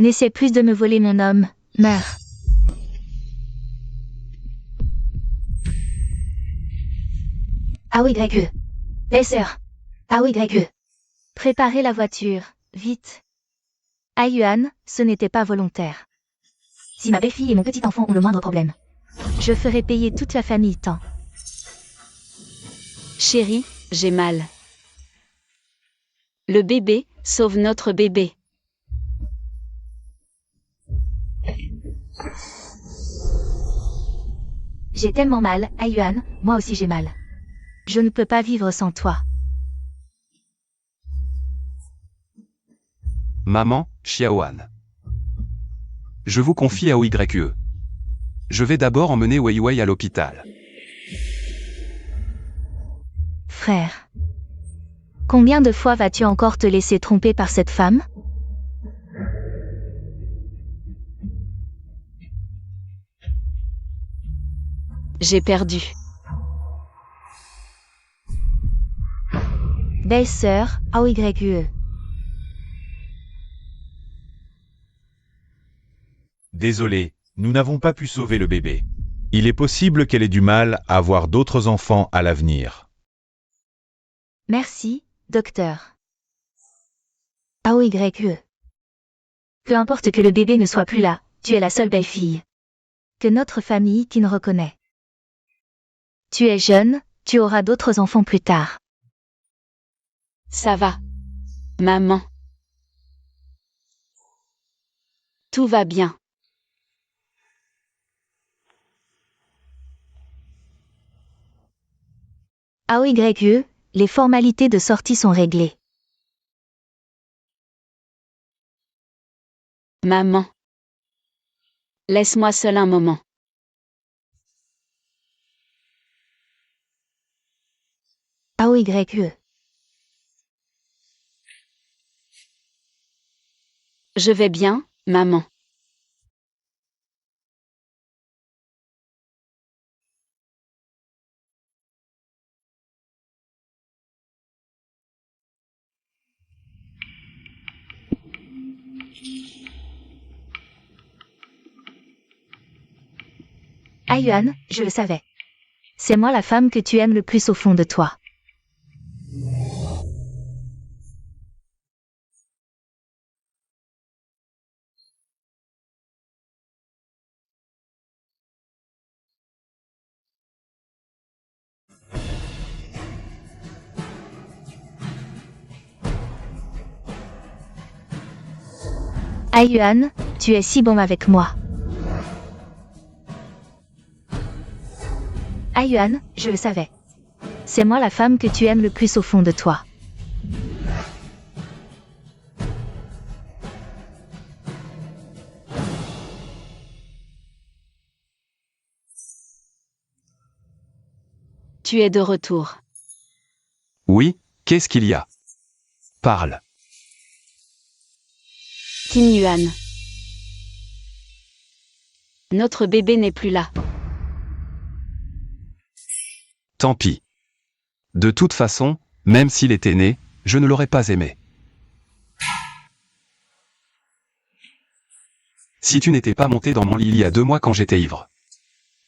N'essaie plus de me voler mon homme, meurs. AOYE. Laisseur. AOYE. Préparez la voiture, vite. Aiyuan, ce n'était pas volontaire. Si ma belle-fille et mon petit enfant ont le moindre problème, je ferai payer toute la famille tant. Chérie, j'ai mal. Le bébé, sauve notre bébé. J'ai tellement mal, Aiyuan, moi aussi j'ai mal. Je ne peux pas vivre sans toi. Maman, Xiaoan. Je vous confie AOYE. Je vais d'abord emmener Weiwei à l'hôpital. Frère. Combien de fois vas-tu encore te laisser tromper par cette femme? J'ai perdu. Belle-sœur, AOYE. Désolé, nous n'avons pas pu sauver le bébé. Il est possible qu'elle ait du mal à avoir d'autres enfants à l'avenir. Merci, docteur. AOYE. Peu importe que le bébé ne soit plus là, tu es la seule belle-fille que notre famille qui nous reconnaît. Tu es jeune, tu auras d'autres enfants plus tard. Ça va. Maman. Tout va bien. AOYE, les formalités de sortie sont réglées. Maman. Laisse-moi seul un moment. AOYE. Je vais bien, maman. Aiyuan, je le savais. C'est moi la femme que tu aimes le plus au fond de toi. Aiyuan, tu es si bon avec moi. Aiyuan, je le savais. C'est moi la femme que tu aimes le plus au fond de toi. Tu es de retour. Oui, qu'est-ce qu'il y a? Parle. Qin Yuan. Notre bébé n'est plus là. Tant pis. De toute façon, même s'il était né, je ne l'aurais pas aimé. Si tu n'étais pas monté dans mon lit il y a 2 mois quand j'étais ivre,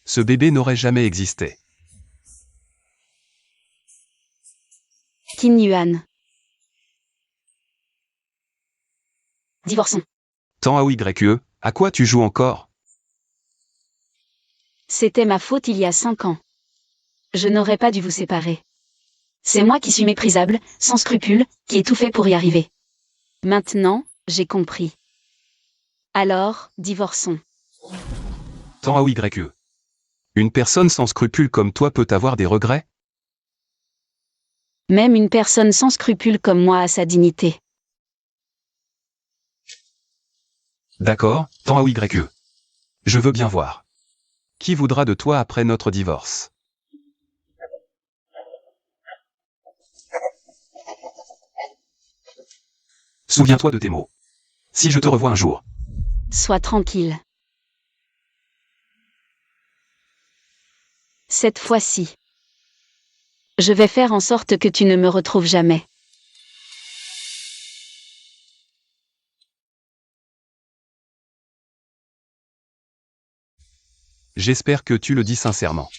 ce bébé n'aurait jamais existé. Qin Yuan. Divorçons. Tant AOYE, à quoi tu joues encore? C'était ma faute il y a 5 ans. Je n'aurais pas dû vous séparer. C'est moi qui suis méprisable, sans scrupules, qui ai tout fait pour y arriver. Maintenant, j'ai compris. Alors, divorçons. Tant AOYE. Une personne sans scrupules comme toi peut avoir des regrets? Même une personne sans scrupules comme moi a sa dignité. D'accord, tant AOYE. Je veux bien voir. Qui voudra de toi après notre divorce? Souviens-toi de tes mots. Si je te revois un jour. Sois tranquille. Cette fois-ci. Je vais faire en sorte que tu ne me retrouves jamais. J'espère que tu le dis sincèrement.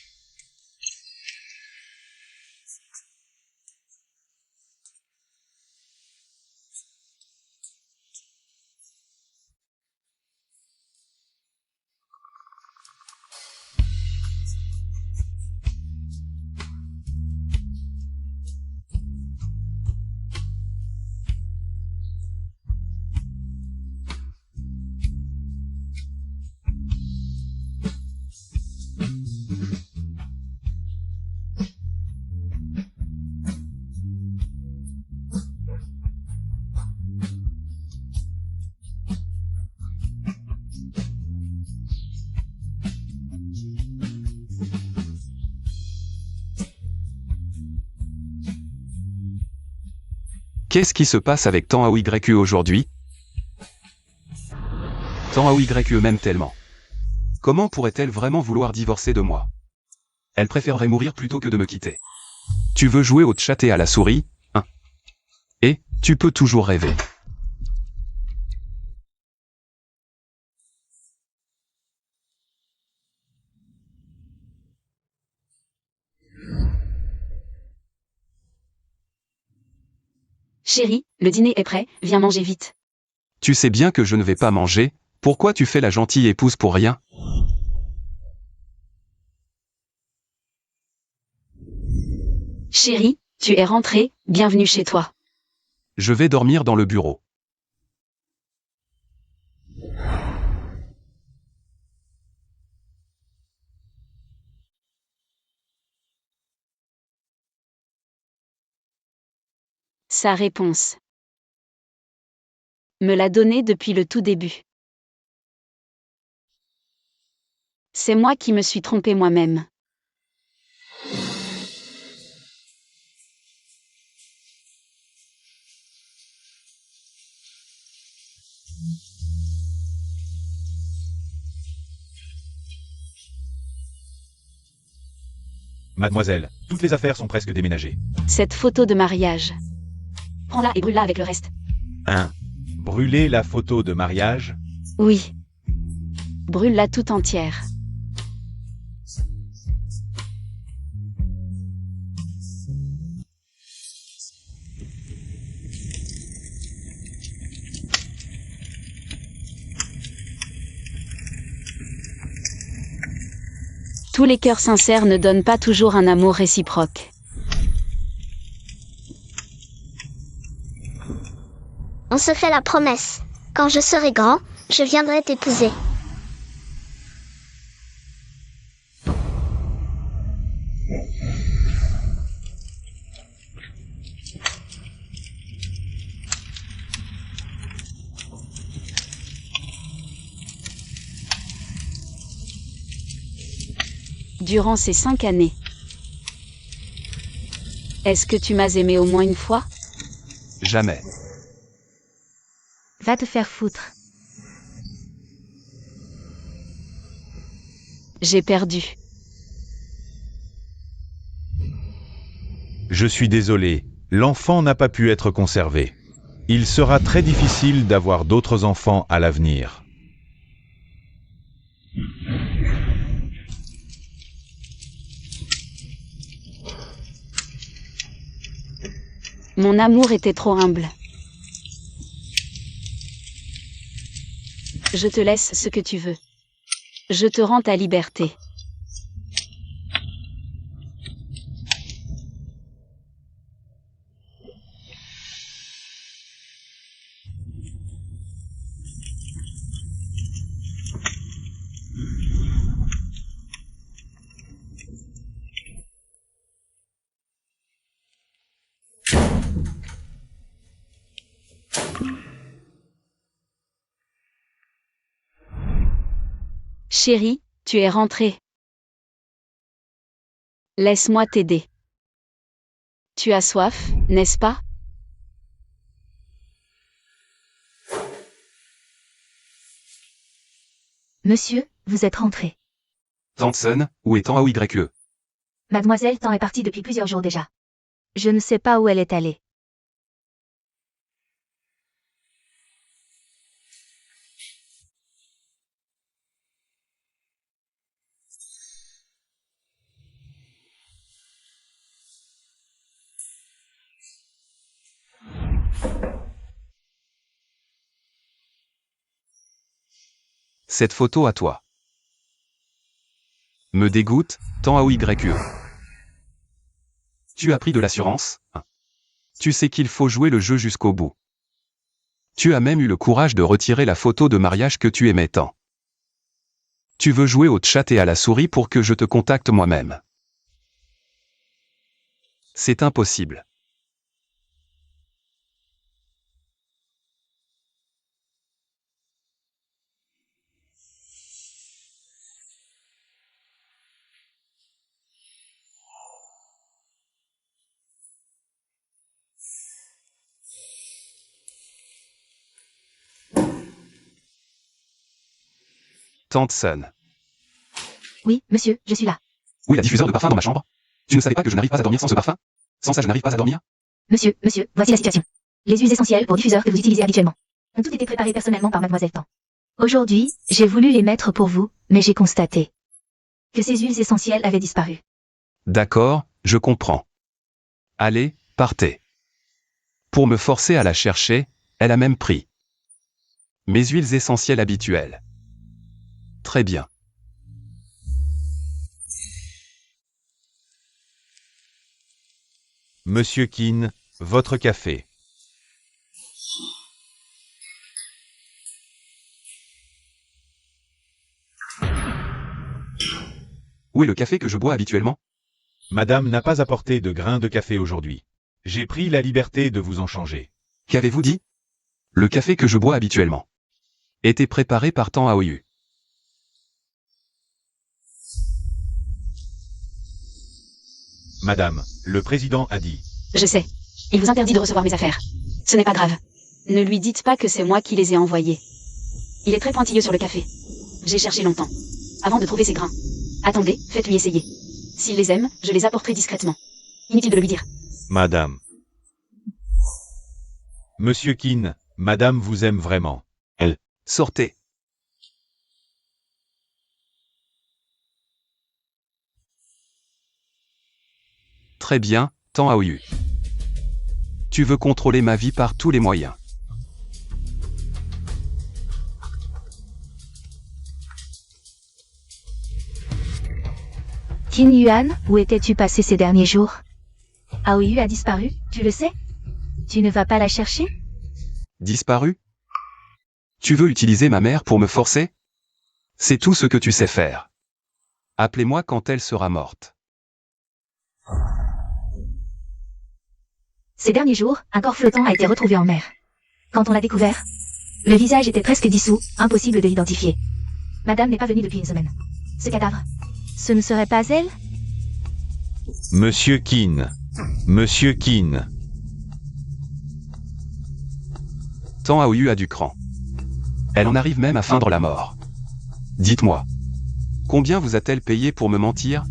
Qu'est-ce qui se passe avec Tan AOYE aujourd'hui? Tan AOYE m'aime tellement. Comment pourrait-elle vraiment vouloir divorcer de moi? Elle préférerait mourir plutôt que de me quitter. Tu veux jouer au chat et à la souris, hein? Et, tu peux toujours rêver. Chérie, le dîner est prêt, viens manger vite. Tu sais bien que je ne vais pas manger, pourquoi tu fais la gentille épouse pour rien? Chérie, tu es rentrée, bienvenue chez toi. Je vais dormir dans le bureau. Sa réponse. Me l'a donnée depuis le tout début. C'est moi qui me suis trompée moi-même. Mademoiselle, toutes les affaires sont presque déménagées. Cette photo de mariage. Prends-la et brûle-la avec le reste. 1. Brûler la photo de mariage. Oui. Brûle-la tout entière. Tous les cœurs sincères ne donnent pas toujours un amour réciproque. On se fait la promesse. Quand je serai grand, je viendrai t'épouser. Durant ces 5 années. Est-ce que tu m'as aimé au moins une fois? Jamais. Va te faire foutre. J'ai perdu. Je suis désolé, l'enfant n'a pas pu être conservé. Il sera très difficile d'avoir d'autres enfants à l'avenir. Mon amour était trop humble. Je te laisse ce que tu veux. Je te rends ta liberté. Chérie, tu es rentrée. Laisse-moi t'aider. Tu as soif, n'est-ce pas? Monsieur, vous êtes rentré. Tanson, où est Tan AOYE? Mademoiselle Tan est partie depuis plusieurs jours déjà. Je ne sais pas où elle est allée. Cette photo à toi me dégoûte, tant à OYE. Tu as pris de l'assurance, hein? Tu sais qu'il faut jouer le jeu jusqu'au bout. Tu as même eu le courage de retirer la photo de mariage que tu aimais tant. Tu veux jouer au chat et à la souris pour que je te contacte moi-même. C'est impossible. Tante Sun. Oui, monsieur, je suis là. Oui, la diffuseur de parfum dans ma chambre. Tu ne savais pas que je n'arrive pas à dormir sans ce parfum? Sans ça, je n'arrive pas à dormir? Monsieur, voici la situation. Les huiles essentielles pour diffuseurs que vous utilisez habituellement ont toutes été préparées personnellement par Mademoiselle Tan. Aujourd'hui, j'ai voulu les mettre pour vous, mais j'ai constaté que ces huiles essentielles avaient disparu. D'accord, je comprends. Allez, partez. Pour me forcer à la chercher, elle a même pris mes huiles essentielles habituelles. Très bien. Monsieur Keane, votre café. Où est le café que je bois habituellement? Madame n'a pas apporté de grains de café aujourd'hui. J'ai pris la liberté de vous en changer. Qu'avez-vous dit? Le café que je bois habituellement était préparé par Tan Aoyu. Madame, le président a dit. Je sais. Il vous interdit de recevoir mes affaires. Ce n'est pas grave. Ne lui dites pas que c'est moi qui les ai envoyées. Il est très pointilleux sur le café. J'ai cherché longtemps. Avant de trouver ces grains. Attendez, faites-lui essayer. S'il les aime, je les apporterai discrètement. Inutile de le lui dire. Madame. Monsieur Keane, madame vous aime vraiment. Sortez. Très bien, Tan Aoyu. Tu veux contrôler ma vie par tous les moyens. Qin Yuan, où étais-tu passé ces derniers jours? Aoyu a disparu, tu le sais? Tu ne vas pas la chercher? Disparu? Tu veux utiliser ma mère pour me forcer? C'est tout ce que tu sais faire. Appelez-moi quand elle sera morte. Ces derniers jours, un corps flottant a été retrouvé en mer. Quand on l'a découvert, le visage était presque dissous, impossible de l'identifier. Madame n'est pas venue depuis une semaine. Ce cadavre, ce ne serait pas elle? Monsieur Keane. Monsieur Keane. Tan Aoyu a du cran. Elle en arrive même à feindre la mort. Dites-moi. Combien vous a-t-elle payé pour me mentir?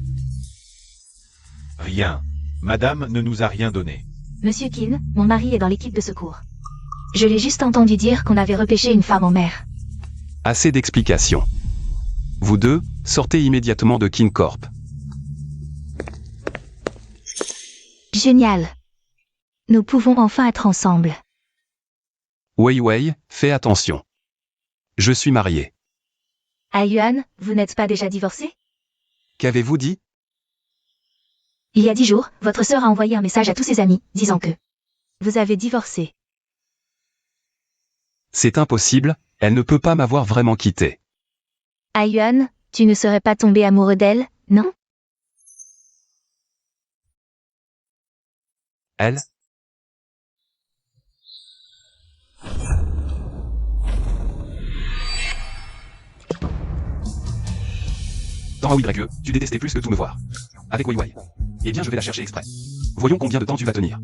Rien. Madame ne nous a rien donné. Monsieur Qin, mon mari est dans l'équipe de secours. Je l'ai juste entendu dire qu'on avait repêché une femme en mer. Assez d'explications. Vous deux, sortez immédiatement de Kin Corp. Génial. Nous pouvons enfin être ensemble. Wei Wei, fais attention. Je suis marié. Ah Yuan, vous n'êtes pas déjà divorcé? Qu'avez-vous dit? Il y a 10 jours, votre sœur a envoyé un message à tous ses amis, disant que vous avez divorcé. C'est impossible, elle ne peut pas m'avoir vraiment quitté. Ah Yuan, tu ne serais pas tombé amoureux d'elle, non? Elle? Tan Aoyu, tu détestais plus que tout me voir. Avec Wei Wei. Eh bien je vais la chercher exprès. Voyons combien de temps tu vas tenir.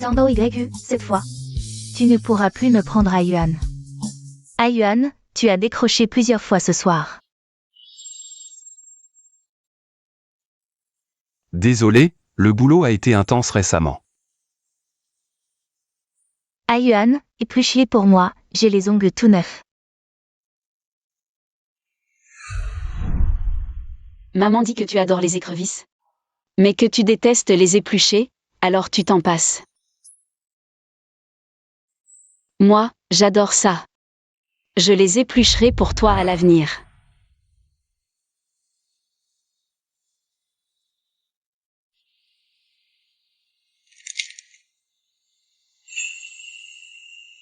Tando YU, cette fois. Tu ne pourras plus me prendre à Yuan. Ah Yuan, tu as décroché plusieurs fois ce soir. Désolé, le boulot a été intense récemment. Ah Yuan, épluchier pour moi, j'ai les ongles tout neufs. Maman dit que tu adores les écrevisses. Mais que tu détestes les éplucher, alors tu t'en passes. Moi, j'adore ça. Je les éplucherai pour toi à l'avenir.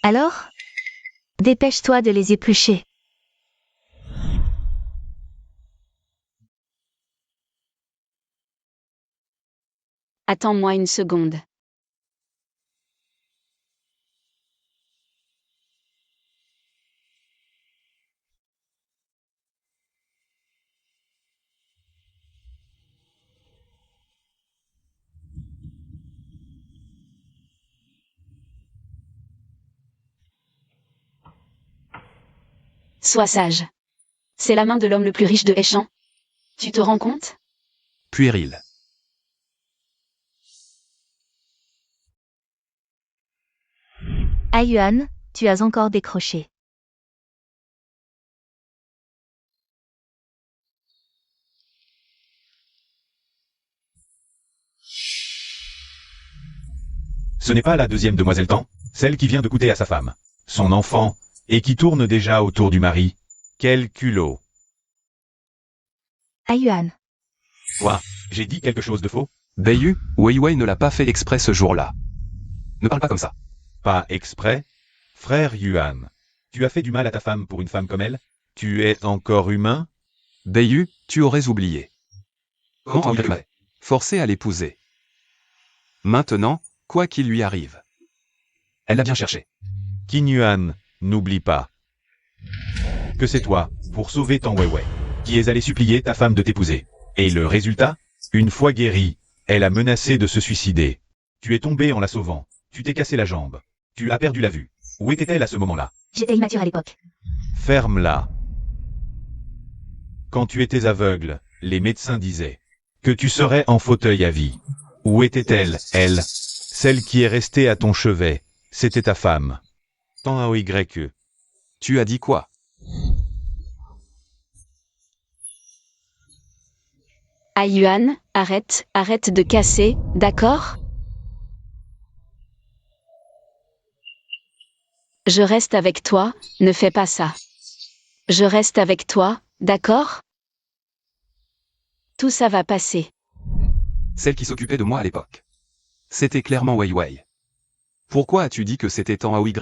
Alors? Dépêche-toi de les éplucher. Attends-moi une seconde. Sois sage. C'est la main de l'homme le plus riche de Heshan. Tu te rends compte? Puéril. Ayuan, tu as encore décroché. Ce n'est pas la deuxième demoiselle Tan, celle qui vient de coûter à sa femme, son enfant, et qui tourne déjà autour du mari. Quel culot. Ayuan. Quoi? J'ai dit quelque chose de faux? Beiyu, Wei Wei ne l'a pas fait exprès ce jour-là. Ne parle pas comme ça. Pas exprès? Frère Yuan, tu as fait du mal à ta femme pour une femme comme elle? Tu es encore humain? Beiyu, tu aurais oublié. Comment tu m'as forcé à l'épouser. Maintenant, quoi qu'il lui arrive. Elle l'a bien cherché. Qin Yuan, n'oublie pas que c'est toi, pour sauver Tan Weiwei, qui es allé supplier ta femme de t'épouser. Et le résultat? Une fois guérie, elle a menacé de se suicider. Tu es tombé en la sauvant. Tu t'es cassé la jambe. Tu as perdu la vue. Où était-elle à ce moment-là? J'étais immature à l'époque. Ferme-la. Quand tu étais aveugle, les médecins disaient que tu serais en fauteuil à vie. Où était-elle, elle? Celle qui est restée à ton chevet, c'était ta femme. Tan Aoye. Tu as dit quoi? Ayuan, arrête de casser, d'accord? Je reste avec toi, ne fais pas ça. Je reste avec toi, d'accord? Tout ça va passer. Celle qui s'occupait de moi à l'époque. C'était clairement Wei Wei. Pourquoi as-tu dit que c'était Tan Aoye?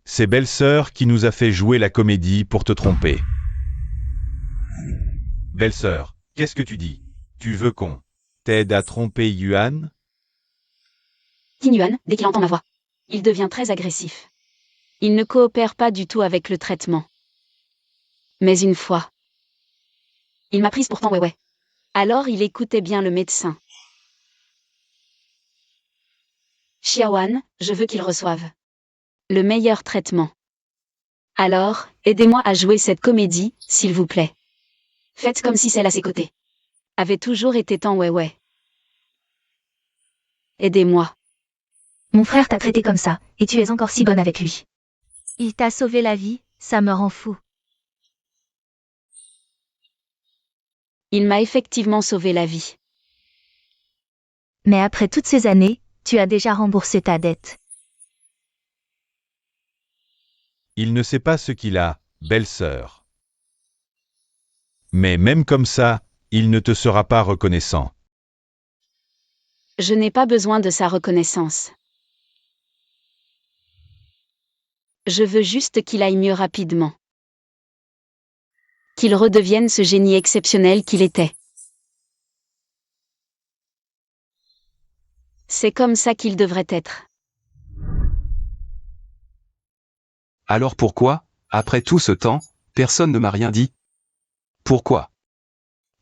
C'est belle-sœur qui nous a fait jouer la comédie pour te tromper. Belle-sœur, qu'est-ce que tu dis? Tu veux qu'on t'aide à tromper Yuan? Qin Yuan, dès qu'il entend ma voix, il devient très agressif. Il ne coopère pas du tout avec le traitement. Mais une fois, il m'a prise pour Tan Weiwei. Alors il écoutait bien le médecin. Xiaoan, je veux qu'il reçoive le meilleur traitement. Alors, aidez-moi à jouer cette comédie, s'il vous plaît. Faites comme si celle à ses côtés avait toujours été Tan Weiwei. Aidez-moi. Mon frère t'a traité comme ça, et tu es encore si bonne avec lui. Il t'a sauvé la vie, ça me rend fou. Il m'a effectivement sauvé la vie. Mais après toutes ces années, tu as déjà remboursé ta dette. Il ne sait pas ce qu'il a, belle-sœur. Mais même comme ça, il ne te sera pas reconnaissant. Je n'ai pas besoin de sa reconnaissance. Je veux juste qu'il aille mieux rapidement. Qu'il redevienne ce génie exceptionnel qu'il était. C'est comme ça qu'il devrait être. Alors pourquoi, après tout ce temps, personne ne m'a rien dit? Pourquoi?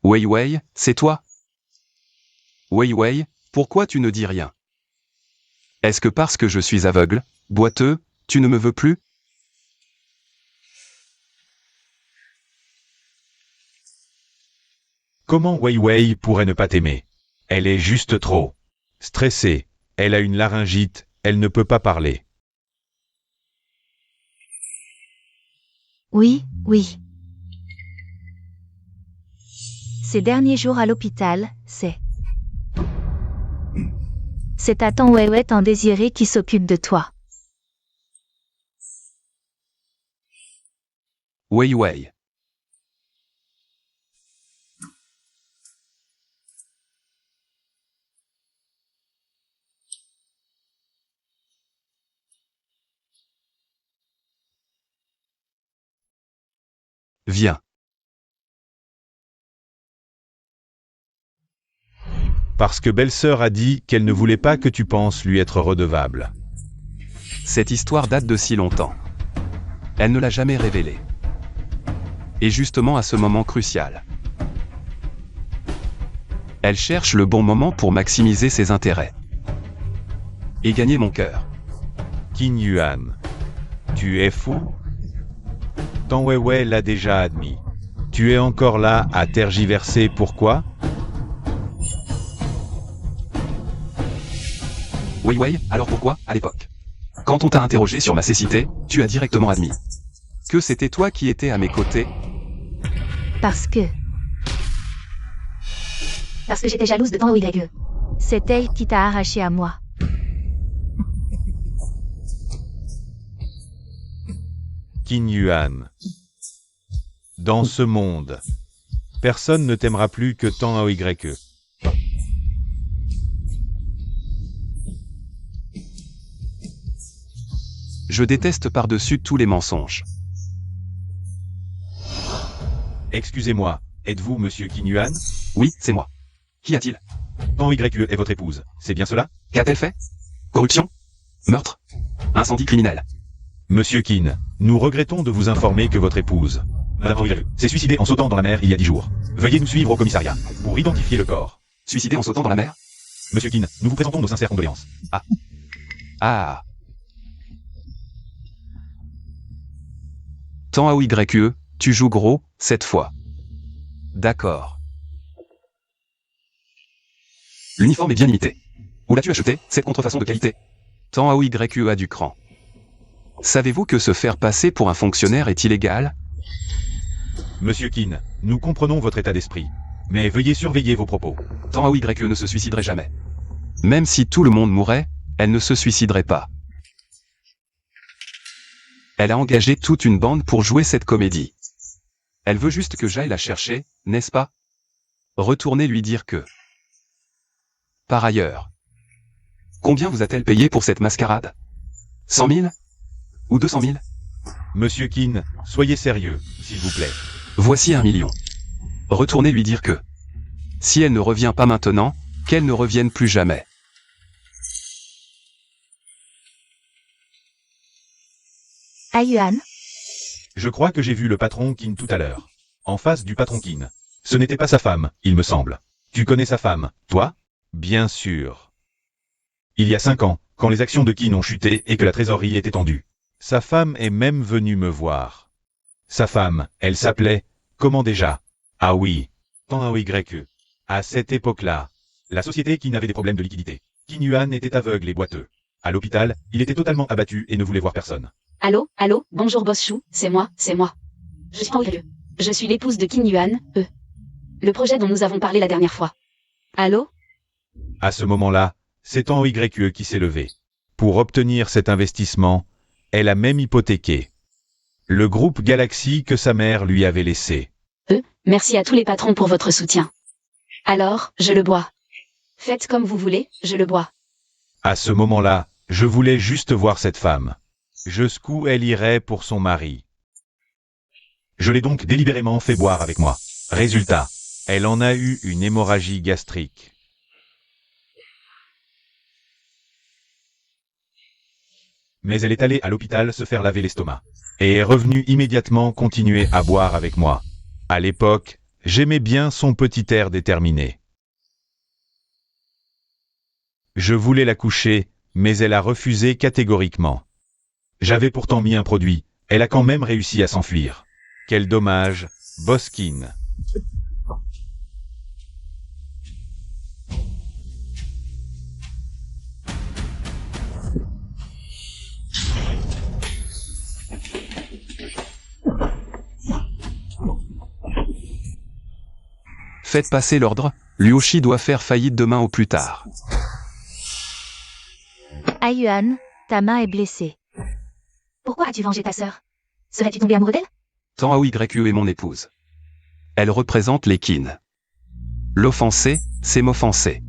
Wei Wei, c'est toi? Wei Wei, pourquoi tu ne dis rien? Est-ce que parce que je suis aveugle, boiteux, tu ne me veux plus? Comment Wei Wei pourrait ne pas t'aimer? Elle est juste trop stressée. Elle a une laryngite, elle ne peut pas parler. Oui, oui. Ces derniers jours à l'hôpital, c'est à Tan Weiwei Tan Désiré qui s'occupe de toi. Wei Wei. Viens. Parce que belle-sœur a dit qu'elle ne voulait pas que tu penses lui être redevable. Cette histoire date de si longtemps. Elle ne l'a jamais révélée. Et justement à ce moment crucial. Elle cherche le bon moment pour maximiser ses intérêts. Et gagner mon cœur. Qin Yuan. Tu es fou? Tang Weiwei l'a déjà admis. Tu es encore là à tergiverser, pourquoi? Wei Wei, alors pourquoi, à l'époque? Quand on t'a interrogé sur ma cécité, tu as directement admis que c'était toi qui étais à mes côtés. Parce que j'étais jalouse de Tang Weiwei. C'est elle qui t'a arraché à moi. Qin Yuan. Dans ce monde, personne ne t'aimera plus que Tang Weiwei. Je déteste par-dessus tous les mensonges. Excusez-moi, êtes-vous monsieur Qin Yuan? Oui, c'est moi. Qu'y a-t-il? Tang Weiwei est votre épouse, c'est bien cela? Qu'a-t-elle fait? Corruption? Meurtre? Incendie criminel? Monsieur Qin, nous regrettons de vous informer que votre épouse, Madame Weiwei, s'est suicidée en sautant dans la mer il y a 10 jours. Veuillez nous suivre au commissariat pour identifier le corps. Suicidé en sautant dans la mer? Monsieur Qin, nous vous présentons nos sincères condoléances. Ah. Tang Weiwei, tu joues gros, cette fois. D'accord. L'uniforme est bien imité. Où l'as-tu acheté, cette contrefaçon de qualité? Tang Weiwei a du cran. Savez-vous que se faire passer pour un fonctionnaire est illégal? Monsieur Qin, nous comprenons votre état d'esprit, mais veuillez surveiller vos propos. Tang Weiwei ne se suiciderait jamais. Même si tout le monde mourait, elle ne se suiciderait pas. Elle a engagé toute une bande pour jouer cette comédie. Elle veut juste que j'aille la chercher, n'est-ce pas? Retournez lui dire que... Par ailleurs, combien vous a-t-elle payé pour cette mascarade? 100 000? Ou 200 000? Monsieur Qin, soyez sérieux, s'il vous plaît. Voici 1 million. Retournez lui dire que... Si elle ne revient pas maintenant, qu'elle ne revienne plus jamais. Yuan, Je crois que j'ai vu le patron Qin tout à l'heure. En face du patron Qin. Ce n'était pas sa femme, il me semble. Tu connais sa femme, toi? Bien sûr. Il y a 5 ans, quand les actions de Qin ont chuté et que la trésorerie était tendue. Sa femme est même venue me voir. Sa femme, elle s'appelait, comment déjà? Ah oui, Tang Weiwei. À cette époque-là, la société Qin avait des problèmes de liquidité. Qin Yuan était aveugle et boiteux. À l'hôpital, il était totalement abattu et ne voulait voir personne. Allô, bonjour Boss Chou, c'est moi. Je suis Tang Weiwei. Je suis l'épouse de Qin Yuan, le projet dont nous avons parlé la dernière fois. Allô? À ce moment-là, c'est Tang Weiwei qui s'est levé. Pour obtenir cet investissement, elle a même hypothéqué le groupe Galaxy que sa mère lui avait laissé. Merci à tous les patrons pour votre soutien. Alors, je le bois. Faites comme vous voulez, je le bois. À ce moment-là, je voulais juste voir cette femme. Jusqu'où elle irait pour son mari. Je l'ai donc délibérément fait boire avec moi. Résultat, elle en a eu une hémorragie gastrique. Mais elle est allée à l'hôpital se faire laver l'estomac. Et est revenue immédiatement continuer à boire avec moi. À l'époque, j'aimais bien son petit air déterminé. Je voulais la coucher, mais elle a refusé catégoriquement. J'avais pourtant mis un produit, elle a quand même réussi à s'enfuir. Quel dommage, Boss Qin. Faites passer l'ordre, Liushi doit faire faillite demain au plus tard. Yuan, ta main est blessée. Pourquoi as-tu vengé ta sœur? Serais-tu tombé amoureux d'elle? Tant AOYE est mon épouse. Elle représente les kin. L'offenser, c'est m'offenser.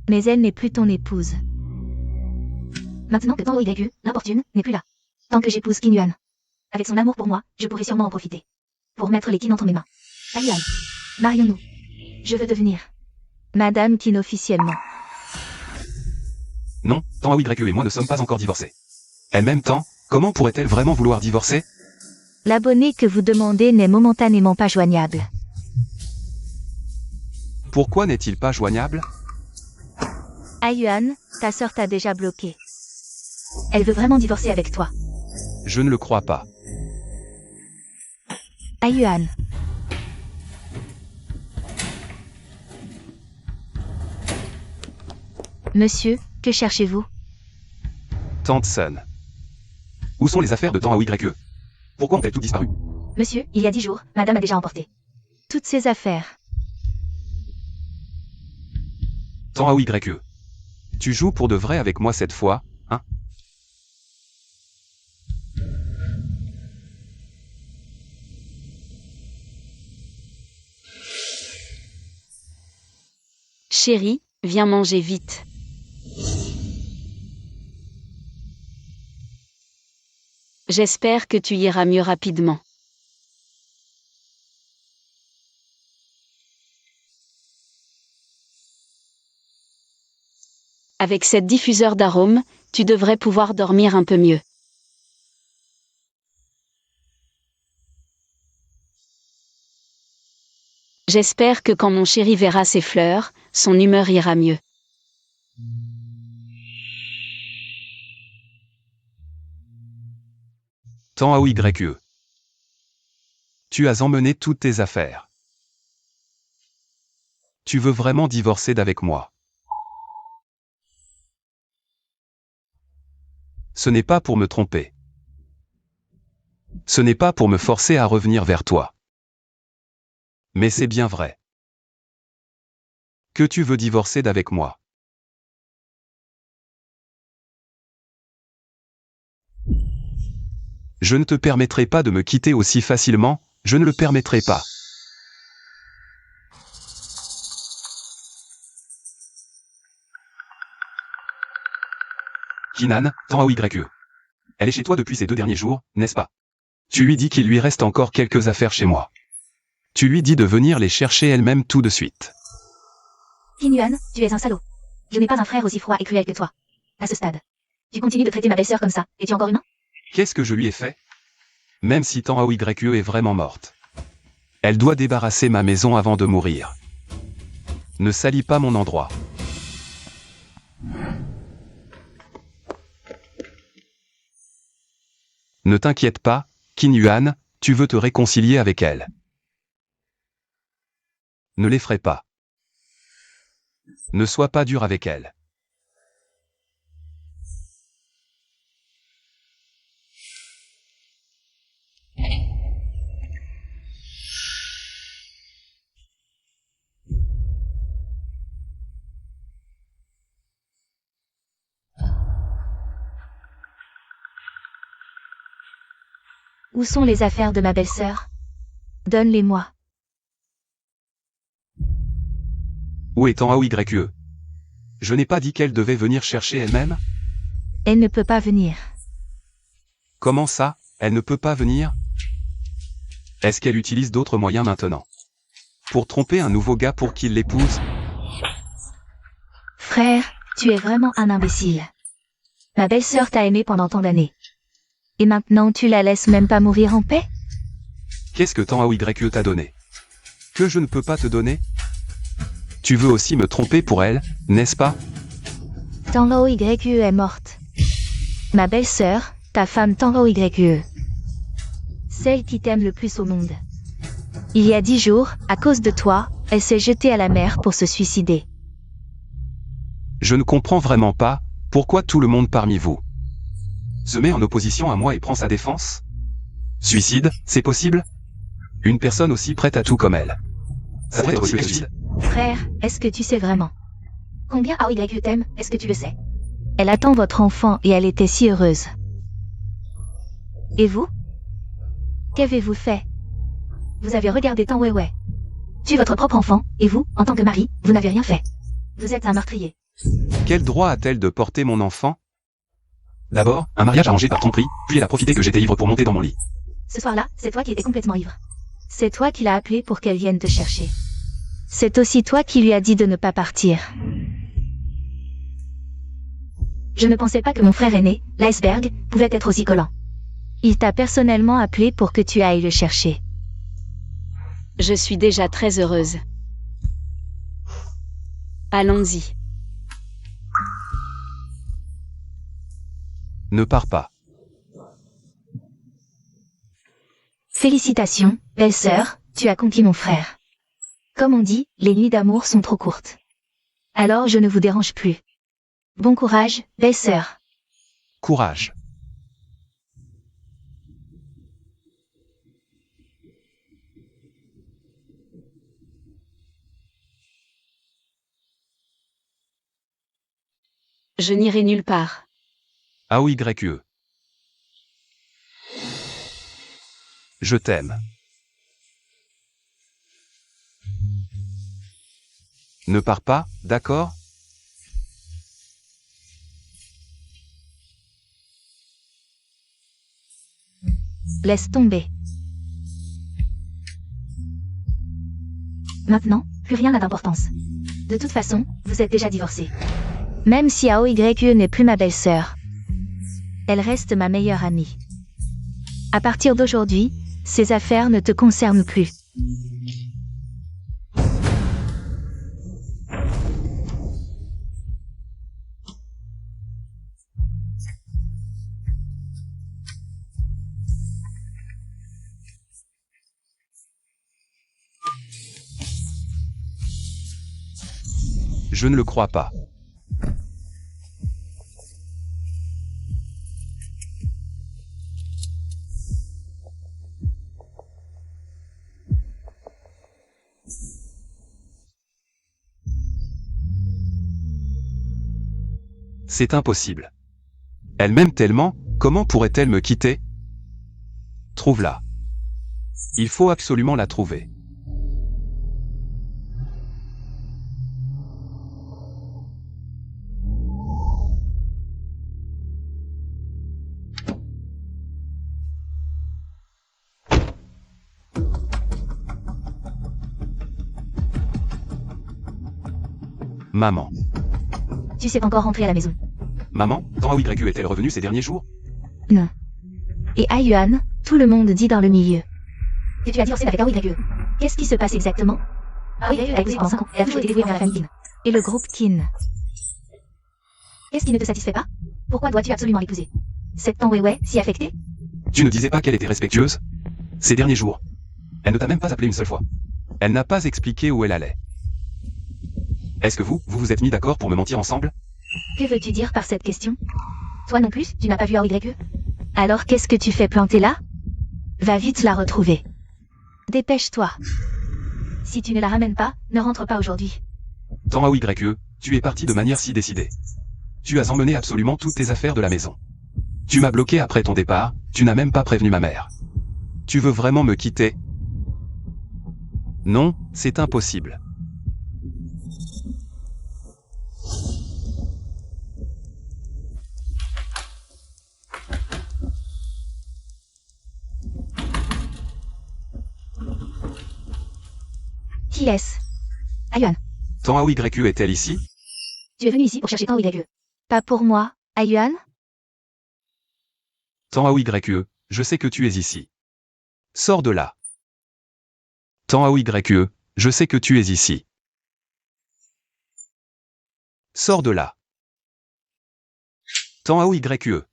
Mais elle n'est plus ton épouse. Maintenant que Tan AOYE, l'importune, n'est plus là. Tant que j'épouse Qin Yuan. Avec son amour pour moi, je pourrais sûrement en profiter. Pour mettre les Qin entre mes mains. Ayuan, marions-nous. Je veux devenir Madame Qin officiellement. Non, Tant AOYE et moi ne sommes pas encore divorcés. Elle m'aime tant, comment pourrait-elle vraiment vouloir divorcer? L'abonné que vous demandez n'est momentanément pas joignable. Pourquoi n'est-il pas joignable? Ayuan, ta sœur t'a déjà bloqué. Elle veut vraiment divorcer avec toi. Je ne le crois pas. Ayuan. Monsieur, que cherchez-vous? Tante Sun. Où sont les affaires de Tant AOYE? Pourquoi ont-elles toutes disparu? Monsieur, il y a 10 jours, madame a déjà emporté toutes ses affaires. Tant AOYE. Tu joues pour de vrai avec moi cette fois, hein? Chérie, viens manger vite. J'espère que tu iras mieux rapidement. Avec cette diffuseur d'arômes, tu devrais pouvoir dormir un peu mieux. J'espère que quand mon chéri verra ces fleurs, son humeur ira mieux. Tant AOYE. Tu as emmené toutes tes affaires. Tu veux vraiment divorcer d'avec moi? Ce n'est pas pour me tromper. Ce n'est pas pour me forcer à revenir vers toi. Mais c'est bien vrai. Que tu veux divorcer d'avec moi? Je ne te permettrai pas de me quitter aussi facilement, je ne le permettrai pas. Kinan, Tant AOYE. Elle est chez toi depuis ces 2 derniers jours, n'est-ce pas? Tu lui dis qu'il lui reste encore quelques affaires chez moi. Tu lui dis de venir les chercher elle-même tout de suite. Qin Yuan, tu es un salaud. Je n'ai pas un frère aussi froid et cruel que toi. À ce stade. Tu continues de traiter ma belle-sœur comme ça, es-tu encore humain? Qu'est-ce que je lui ai fait? Même si Tant AOYE est vraiment morte. Elle doit débarrasser ma maison avant de mourir. Ne salis pas mon endroit. Ne t'inquiète pas, Qin Yuan, tu veux te réconcilier avec elle. Ne l'effraie pas. Ne sois pas dur avec elle. Où sont les affaires de ma belle-sœur? Donne-les-moi. Où est Tant AOYE? Je n'ai pas dit qu'elle devait venir chercher elle-même? Elle ne peut pas venir. Comment ça, elle ne peut pas venir? Est-ce qu'elle utilise d'autres moyens maintenant? Pour tromper un nouveau gars pour qu'il l'épouse? Frère, tu es vraiment un imbécile. Ma belle-sœur t'a aimé pendant tant d'années. Et maintenant tu la laisses même pas mourir en paix? Qu'est-ce que Tant AOYE t'a donné? Que je ne peux pas te donner? Tu veux aussi me tromper pour elle, n'est-ce pas? Tan AOYE est morte. Ma belle-sœur, ta femme Tan AOYE. Celle qui t'aime le plus au monde. Il y a 10 jours, à cause de toi, elle s'est jetée à la mer pour se suicider. Je ne comprends vraiment pas, pourquoi tout le monde parmi vous se met en opposition à moi et prend sa défense? Suicide, c'est possible? Une personne aussi prête à tout comme elle. Ça devrait être aussi suicide. Frère, est-ce que tu sais vraiment combien AOYE t'aime, est-ce que tu le sais? Elle attend votre enfant et elle était si heureuse. Et vous? Qu'avez-vous fait? Vous avez regardé Tang Weiwei. Tu es votre propre enfant, et vous, en tant que mari, vous n'avez rien fait. Vous êtes un meurtrier. Quel droit a-t-elle de porter mon enfant? D'abord, un mariage arrangé par tromperie, puis elle a profité que j'étais ivre pour monter dans mon lit. Ce soir-là, c'est toi qui étais complètement ivre. C'est toi qui l'as appelé pour qu'elle vienne te chercher. C'est aussi toi qui lui as dit de ne pas partir. Je ne pensais pas que mon frère aîné, l'iceberg, pouvait être aussi collant. Il t'a personnellement appelé pour que tu ailles le chercher. Je suis déjà très heureuse. Allons-y. Ne pars pas. Félicitations, belle-sœur, tu as conquis mon frère. Comme on dit, les nuits d'amour sont trop courtes. Alors je ne vous dérange plus. Bon courage, belle-sœur. Courage. Je n'irai nulle part. AOYE. Je t'aime. Ne pars pas, d'accord? Laisse tomber. Maintenant, plus rien n'a d'importance. De toute façon, vous êtes déjà divorcés. Même si AOYE n'est plus ma belle-sœur, elle reste ma meilleure amie. À partir d'aujourd'hui, ces affaires ne te concernent plus. Je ne le crois pas. C'est impossible. Elle m'aime tellement, comment pourrait-elle me quitter? Trouve-la. Il faut absolument la trouver. Maman. Tu sais pas encore rentrer à la maison. Maman, Tang AOYE est-elle revenue ces derniers jours? Non. Et Ayuan, tout le monde dit dans le milieu que tu as divorcé avec AOYE. Qu'est-ce qui se passe exactement? AOYE a épousé pendant 5 ans, elle a toujours été dévouée envers la famille Qin. Et le groupe Qin. Qu'est-ce qui ne te satisfait pas? Pourquoi dois-tu absolument l'épouser? Cette Tang Weiwei si affectée? Tu ne disais pas qu'elle était respectueuse? Ces derniers jours. Elle ne t'a même pas appelé une seule fois. Elle n'a pas expliqué où elle allait. Est-ce que vous vous êtes mis d'accord pour me mentir ensemble? Que veux-tu dire par cette question? Toi non plus, tu n'as pas vu AOYE? Alors qu'est-ce que tu fais planter là? Va vite la retrouver. Dépêche-toi. Si tu ne la ramènes pas, ne rentre pas aujourd'hui. Tang AOYE, tu es parti de manière si décidée. Tu as emmené absolument toutes tes affaires de la maison. Tu m'as bloqué après ton départ, tu n'as même pas prévenu ma mère. Tu veux vraiment me quitter? Non, c'est impossible. Qui est-ce? Ayuan, Tang AOYE est-elle ici? tu es venu ici pour chercher Tang AOYE. Pas pour moi, Ayuan? Tang AOYE, je sais que tu es ici. Sors de là. Tang AOYE, je sais que tu es ici. Sors de là. Tang AOYE.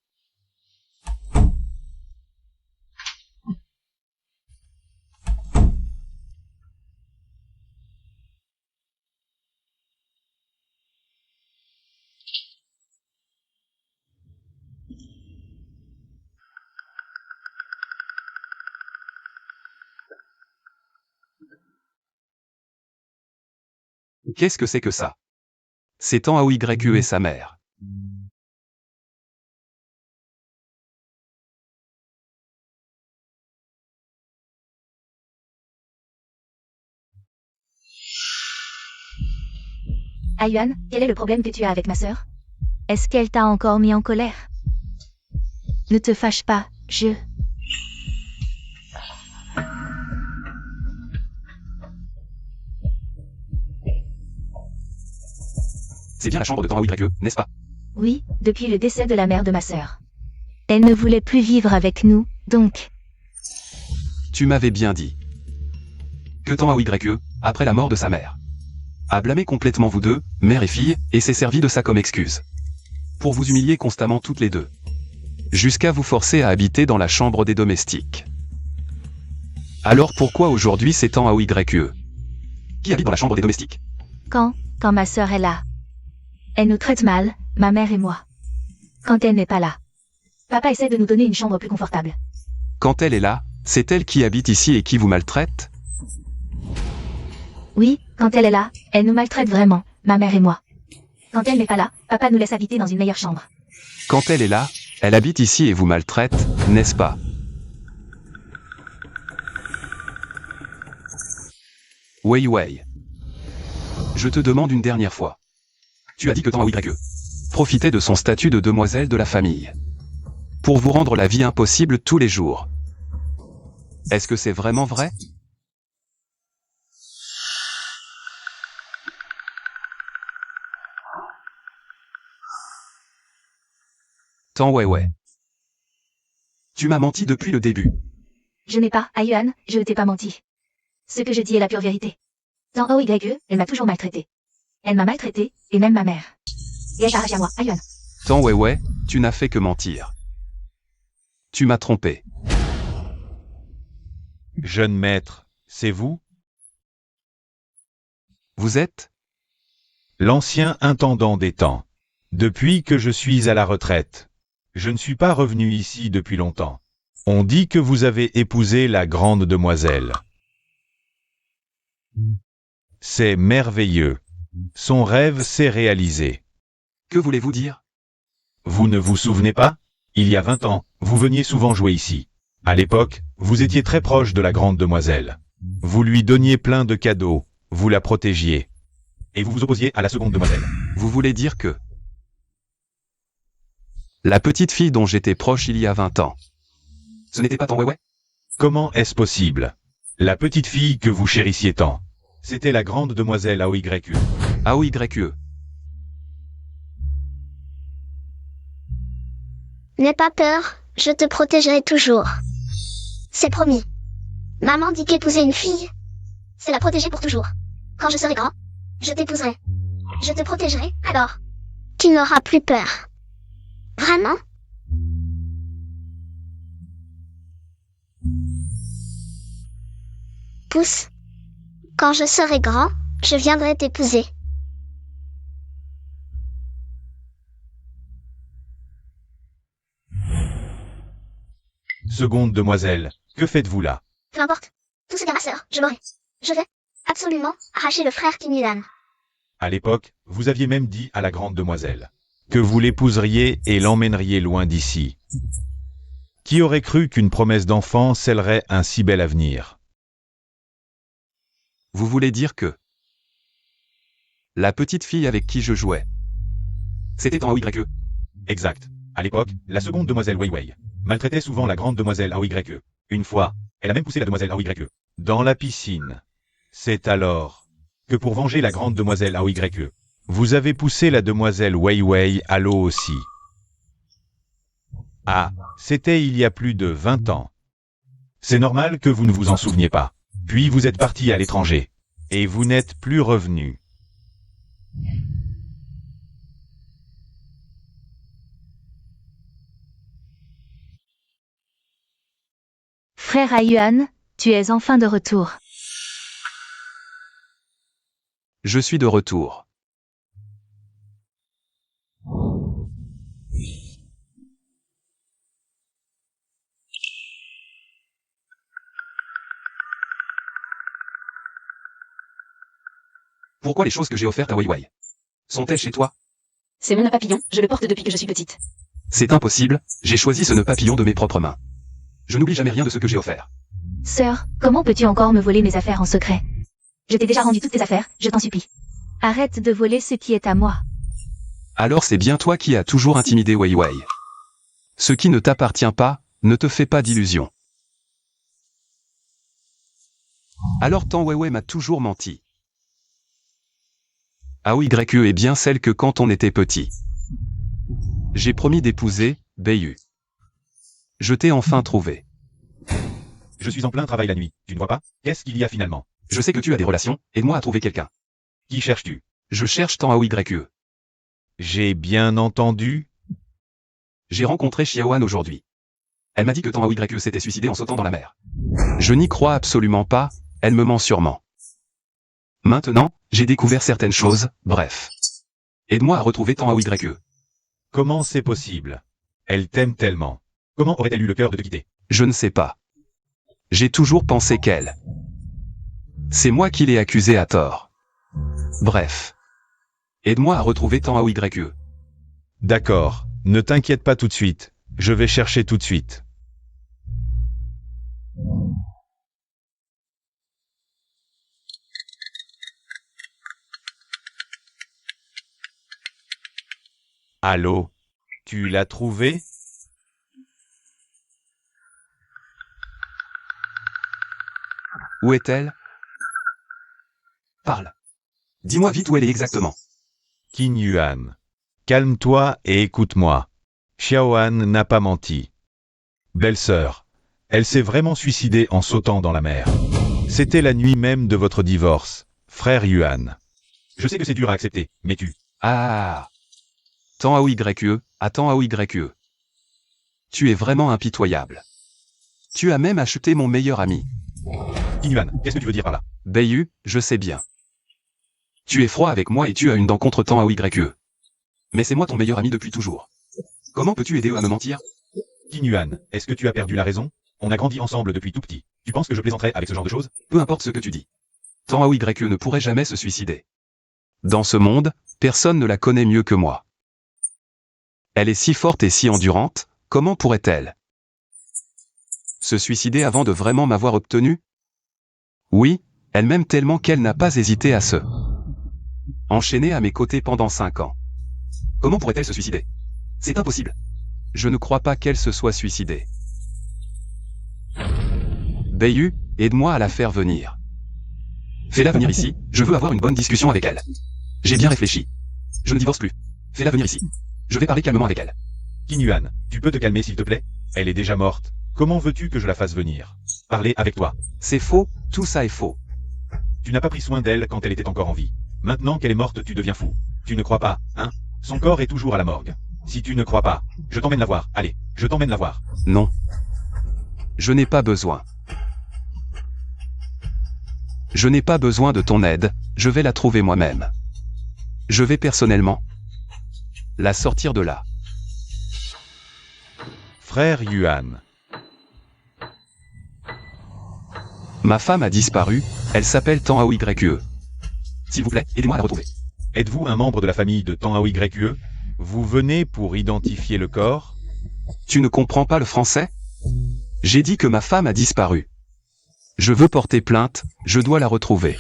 Qu'est-ce que c'est que ça? C'est Tang AOYE et sa mère. Ayuan, quel est le problème que tu as avec ma sœur? Est-ce qu'elle t'a encore mis en colère? Ne te fâche pas, je... C'est bien la chambre de Tan Aoui, n'est-ce pas? Oui, depuis le décès de la mère de ma sœur. Elle ne voulait plus vivre avec nous, donc... Tu m'avais bien dit. Que Tan Aoui, après la mort de sa mère, a blâmé complètement vous deux, mère et fille, et s'est servi de ça comme excuse. Pour vous humilier constamment toutes les deux. Jusqu'à vous forcer à habiter dans la chambre des domestiques. Alors pourquoi aujourd'hui c'est Tan Aoui qui habite dans la chambre des domestiques? Quand ma sœur est là. Elle nous traite mal, ma mère et moi. Quand elle n'est pas là. Papa essaie de nous donner une chambre plus confortable. Quand elle est là, c'est elle qui habite ici et qui vous maltraite? Oui, quand elle est là, elle nous maltraite vraiment, ma mère et moi. Quand elle n'est pas là, papa nous laisse habiter dans une meilleure chambre. Quand elle est là, elle habite ici et vous maltraite, n'est-ce pas? Wei. Je te demande une dernière fois. Tu as dit que Tan Aoui profitait de son statut de demoiselle de la famille. Pour vous rendre la vie impossible tous les jours. Est-ce que c'est vraiment vrai? Tan Wei. Tu m'as menti depuis le début. Je n'ai pas, Ayuan, je ne t'ai pas menti. Ce que je dis est la pure vérité. Tan Aoui, elle m'a toujours maltraité. Elle m'a maltraité, et même ma mère. Et elle t'a arraché à moi, Ayuan. Tan Wei, tu n'as fait que mentir. Tu m'as trompé. Jeune maître, c'est vous? Vous êtes? L'ancien intendant des temps. Depuis que je suis à la retraite. Je ne suis pas revenu ici depuis longtemps. On dit que vous avez épousé la grande demoiselle. C'est merveilleux. Son rêve s'est réalisé. Que voulez-vous dire? Vous ne vous souvenez pas? Il y a 20 ans, vous veniez souvent jouer ici. À l'époque, vous étiez très proche de la grande demoiselle. Vous lui donniez plein de cadeaux, vous la protégiez. Et vous vous opposiez à la seconde demoiselle. Vous voulez dire que... La petite fille dont j'étais proche il y a 20 ans. Ce n'était pas Tan Wei? Comment est-ce possible? La petite fille que vous chérissiez tant. C'était la grande demoiselle Aoui. Aoui. N'aie pas peur, je te protégerai toujours. C'est promis. Maman dit qu'épouser une fille, c'est la protéger pour toujours. Quand je serai grand, je t'épouserai. Je te protégerai, alors. Tu n'auras plus peur. Vraiment? Pousse. Quand je serai grand, je viendrai t'épouser. Seconde demoiselle, que faites-vous là? Peu importe. Tout ce qu'est ma sœur, je l'aurai. Je vais absolument arracher le frère Kinilan. À l'époque, vous aviez même dit à la grande demoiselle que vous l'épouseriez et l'emmèneriez loin d'ici. Qui aurait cru qu'une promesse d'enfant scellerait un si bel avenir? Vous voulez dire que... La petite fille avec qui je jouais. C'était Tan Aoui. Exact. À l'époque, la seconde demoiselle Wei maltraitait souvent la grande demoiselle Aoui. Une fois, elle a même poussé la demoiselle Aoui dans la piscine. C'est alors que pour venger la grande demoiselle Aoui, vous avez poussé la demoiselle Wei à l'eau aussi. Ah, c'était il y a plus de 20 ans. C'est normal que vous ne vous en souveniez pas. Puis vous êtes parti à l'étranger. Et vous n'êtes plus revenu. Frère Ayuan, tu es enfin de retour. Je suis de retour. Pourquoi les choses que j'ai offertes à Wei sont-elles chez toi? C'est mon nœud papillon, je le porte depuis que je suis petite. C'est impossible, j'ai choisi ce nœud papillon de mes propres mains. Je n'oublie jamais rien de ce que j'ai offert. Sœur, comment peux-tu encore me voler mes affaires en secret? Je t'ai déjà rendu toutes tes affaires, je t'en supplie. Arrête de voler ce qui est à moi. Alors c'est bien toi qui as toujours intimidé Wei Wei. Ce qui ne t'appartient pas, ne te fais pas d'illusions. Alors Tang Weiwei m'a toujours menti. Aoyue est bien celle que quand on était petit. J'ai promis d'épouser Beiyu. Je t'ai enfin trouvé. Je suis en plein travail la nuit, tu ne vois pas? Qu'est-ce qu'il y a finalement? Je sais que tu as des relations, aide-moi à trouver quelqu'un. Qui cherches-tu? Je cherche Tang Aoyue. J'ai bien entendu. J'ai rencontré Xiaoan aujourd'hui. Elle m'a dit que Tang Aoyue s'était suicidé en sautant dans la mer. Je n'y crois absolument pas, elle me ment sûrement. Maintenant, j'ai découvert certaines choses, bref. Aide-moi à retrouver Tang Aoyue. Comment c'est possible? Elle t'aime tellement. Comment aurait-elle eu le cœur de te quitter? Je ne sais pas. J'ai toujours pensé qu'elle. C'est moi qui l'ai accusée à tort. Bref. Aide-moi à retrouver Tang Aoyue. D'accord, ne t'inquiète pas tout de suite. Je vais chercher tout de suite. Allô? Tu l'as trouvé? Où est-elle? Parle. Dis-moi vite où elle est exactement. Qin Yuan. Calme-toi et écoute-moi. Xiaoan n'a pas menti. Belle-sœur, elle s'est vraiment suicidée en sautant dans la mer. C'était la nuit même de votre divorce, frère Yuan. Je sais que c'est dur à accepter, mais tu... Ah. Tang Aoyue, attends Aoyue. Tu es vraiment impitoyable. Tu as même acheté mon meilleur ami. Qin Yuan, qu'est-ce que tu veux dire par là? Beiyu, je sais bien. Tu es froid avec moi et tu as une dent contre Tang Aoyue. Mais c'est moi ton meilleur ami depuis toujours. Comment peux-tu aider à me mentir? Qin Yuan, est-ce que tu as perdu la raison? On a grandi ensemble depuis tout petit. Tu penses que je plaisanterais avec ce genre de choses? Peu importe ce que tu dis. Tang Aoyue ne pourrait jamais se suicider. Dans ce monde, personne ne la connaît mieux que moi. Elle est si forte et si endurante, comment pourrait-elle se suicider avant de vraiment m'avoir obtenu? Oui, elle m'aime tellement qu'elle n'a pas hésité à se enchaîner à mes côtés pendant 5 ans. Comment pourrait-elle se suicider? C'est impossible. Je ne crois pas qu'elle se soit suicidée. Beiyu, aide-moi à la faire venir. Fais-la venir ici, je veux avoir une bonne discussion avec elle. J'ai bien réfléchi. Je ne divorce plus. Fais-la venir ici. Je vais parler calmement avec elle. Qin Yuan, tu peux te calmer s'il te plaît? Elle est déjà morte. Comment veux-tu que je la fasse venir? Parler avec toi. C'est faux, tout ça est faux. Tu n'as pas pris soin d'elle quand elle était encore en vie. Maintenant qu'elle est morte, tu deviens fou. Tu ne crois pas, hein? Son corps est toujours à la morgue. Si tu ne crois pas, je t'emmène la voir. Allez, je t'emmène la voir. Non. Je n'ai pas besoin. Je n'ai pas besoin de ton aide, je vais la trouver moi-même. Je vais personnellement la sortir de là. Frère Yuan. Ma femme a disparu, elle s'appelle Tang Aoyue. S'il vous plaît, aidez-moi à la retrouver. Êtes-vous un membre de la famille de Tang Aoyue? Vous venez pour identifier le corps? Tu ne comprends pas le français? J'ai dit que ma femme a disparu. Je veux porter plainte, je dois la retrouver.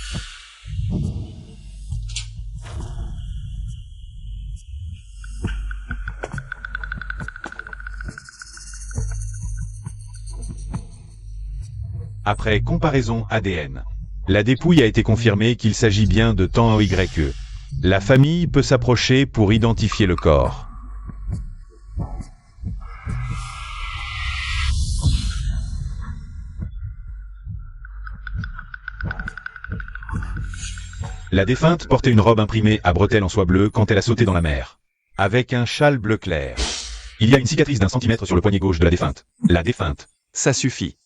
Après comparaison ADN, la dépouille a été confirmée qu'il s'agit bien de Tang Aoyue. La famille peut s'approcher pour identifier le corps. La défunte portait une robe imprimée à bretelles en soie bleue quand elle a sauté dans la mer, avec un châle bleu clair. Il y a une cicatrice d'1 centimètre sur le poignet gauche de la défunte. La défunte. Ça suffit.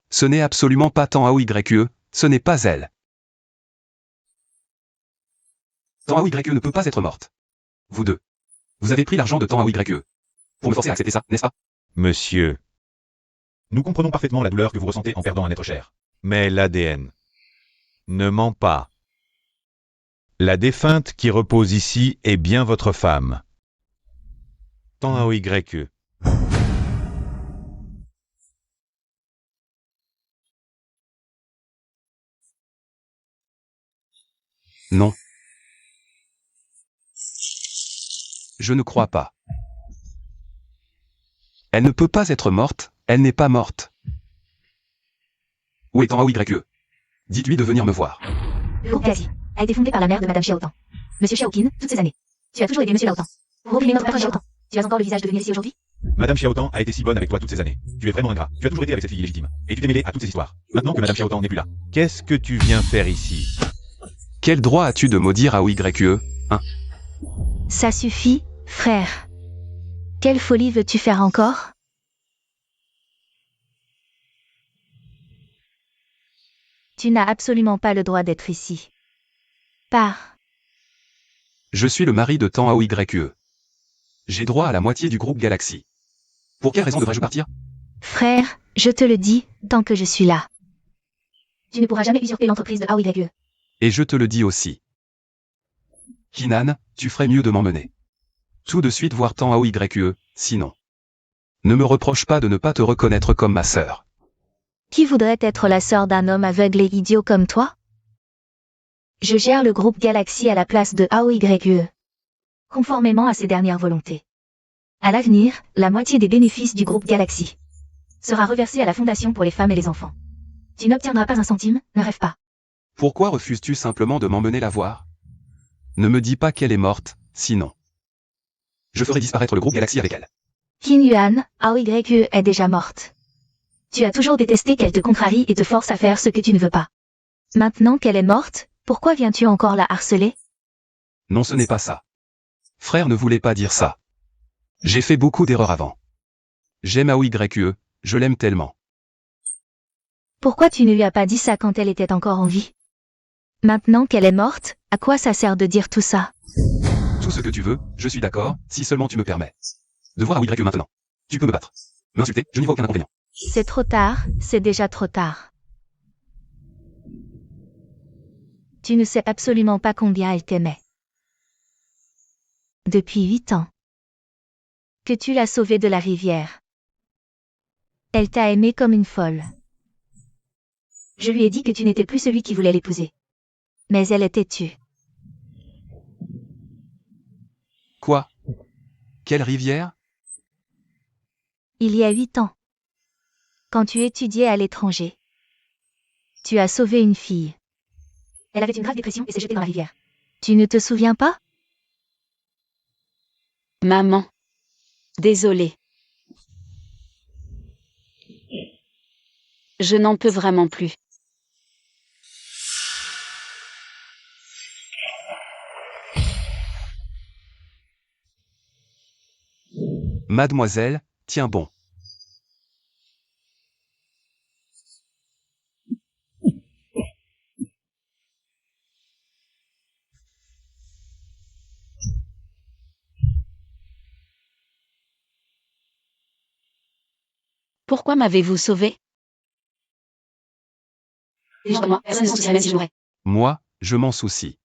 Ce n'est absolument pas Tang Aoyue, ce n'est pas elle. Tang Aoyue ne peut pas être morte. Vous deux. Vous avez pris l'argent de Tang Aoyue. Pour me forcer à accepter ça, n'est-ce pas? Monsieur. Nous comprenons parfaitement la douleur que vous ressentez en perdant un être cher. Mais l'ADN ne ment pas. La défunte qui repose ici est bien votre femme. Tang Aoyue. Non. Je ne crois pas. Elle ne peut pas être morte, elle n'est pas morte. Où est AOYE? Dites-lui de venir me voir. Le groupe Galaxy a été fondé par la mère de Madame Xiaotan. Monsieur Xiaoqin, toutes ces années. Tu as toujours aidé Monsieur Laotan. Vous reprimez notre père Xiaotan. Tu as encore le visage de venir ici aujourd'hui? Madame Xiaotan a été si bonne avec toi toutes ces années. Tu es vraiment ingrat. Tu as toujours été avec cette fille illégitime. Et tu t'es mêlé à toutes ces histoires. Maintenant que Madame Xiaotan n'est plus là. Qu'est-ce que tu viens faire ici? Quel droit as-tu de maudire AOYE? Ça suffit, frère. Quelle folie veux-tu faire encore? Tu n'as absolument pas le droit d'être ici. Pars. Je suis le mari de Tan AOYE. J'ai droit à la moitié du groupe Galaxy. Pour quelle raison devrais-je partir? Frère, je te le dis, tant que je suis là. Tu ne pourras jamais usurper l'entreprise de AOYE. Et je te le dis aussi. Kinan, tu ferais mieux de m'emmener. Tout de suite voir Tan AOYE, sinon. Ne me reproche pas de ne pas te reconnaître comme ma sœur. Qui voudrait être la sœur d'un homme aveugle et idiot comme toi? Je gère le groupe Galaxy à la place de AOYE. Conformément à ses dernières volontés. À l'avenir, la moitié des bénéfices du groupe Galaxy sera reversée à la Fondation pour les femmes et les enfants. Tu n'obtiendras pas un centime, ne rêve pas. Pourquoi refuses-tu simplement de m'emmener la voir? Ne me dis pas qu'elle est morte, sinon. Je ferai disparaître le groupe Galaxy avec elle. Qin Yuan, AOYE est déjà morte. Tu as toujours détesté qu'elle te contrarie et te force à faire ce que tu ne veux pas. Maintenant qu'elle est morte, pourquoi viens-tu encore la harceler? Non, ce n'est pas ça. Frère ne voulait pas dire ça. J'ai fait beaucoup d'erreurs avant. J'aime AOYE, je l'aime tellement. Pourquoi tu ne lui as pas dit ça quand elle était encore en vie? Maintenant qu'elle est morte, à quoi ça sert de dire tout ça? Tout ce que tu veux, je suis d'accord, si seulement tu me permets. De voir AOYE maintenant. Tu peux me battre. M'insulter, je n'y vois aucun inconvénient. C'est trop tard, c'est déjà trop tard. Tu ne sais absolument pas combien elle t'aimait. Depuis 8 ans. Que tu l'as sauvée de la rivière. Elle t'a aimé comme une folle. Je lui ai dit que tu n'étais plus celui qui voulait l'épouser. Mais elle était tue. Quoi? Quelle rivière? Il y a 8 ans. Quand tu étudiais à l'étranger. Tu as sauvé une fille. Elle avait une grave dépression et s'est jetée dans la rivière. Tu ne te souviens pas? Maman. Désolée. Je n'en peux vraiment plus. Mademoiselle, tiens bon. Pourquoi m'avez-vous sauvé? Moi, personne ne se soucierait même si je mourais. Moi, je m'en soucie.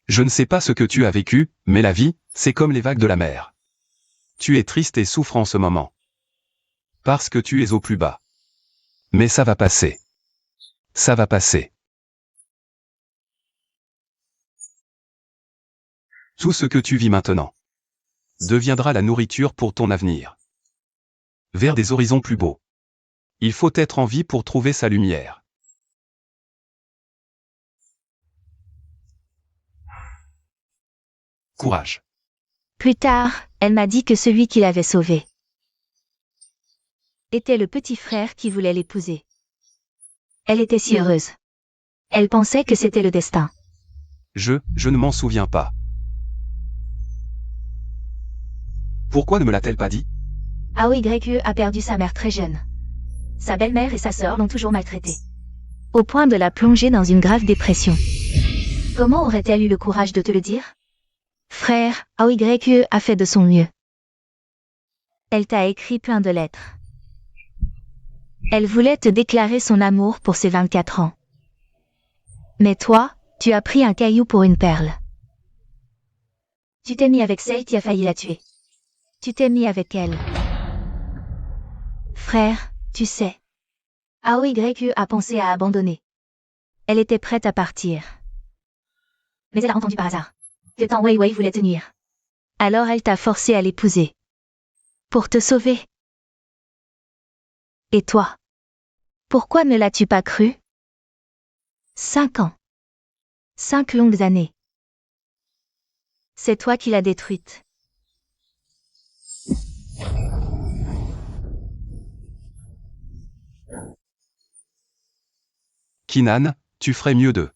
Je ne sais pas ce que tu as vécu, mais la vie, c'est comme les vagues de la mer. Tu es triste et souffres en ce moment. Parce que tu es au plus bas. Mais ça va passer. Ça va passer. Tout ce que tu vis maintenant deviendra la nourriture pour ton avenir. Vers des horizons plus beaux. Il faut être en vie pour trouver sa lumière. Courage. Plus tard, elle m'a dit que celui qui l'avait sauvée était le petit frère qui voulait l'épouser. Elle était si heureuse. Elle pensait que c'était le destin. Je ne m'en souviens pas. Pourquoi ne me l'a-t-elle pas dit? AOYE a perdu sa mère très jeune. Sa belle-mère et sa sœur l'ont toujours maltraitée. Au point de la plonger dans une grave dépression. Comment aurait-elle eu le courage de te le dire? Frère, AOYE a fait de son mieux. Elle t'a écrit plein de lettres. Elle voulait te déclarer son amour pour ses 24 ans. Mais toi, tu as pris un caillou pour une perle. Tu t'es mis avec celle qui a failli la tuer. Tu t'es mis avec elle. Frère, tu sais. AOYE a pensé à abandonner. Elle était prête à partir. Mais elle a entendu par hasard que Tang Weiwei voulait te nuire. Alors elle t'a forcé à l'épouser. Pour te sauver. Et toi? Pourquoi ne l'as-tu pas cru? 5 ans. 5 longues années. C'est toi qui l'as détruite. Kinan, tu ferais mieux de.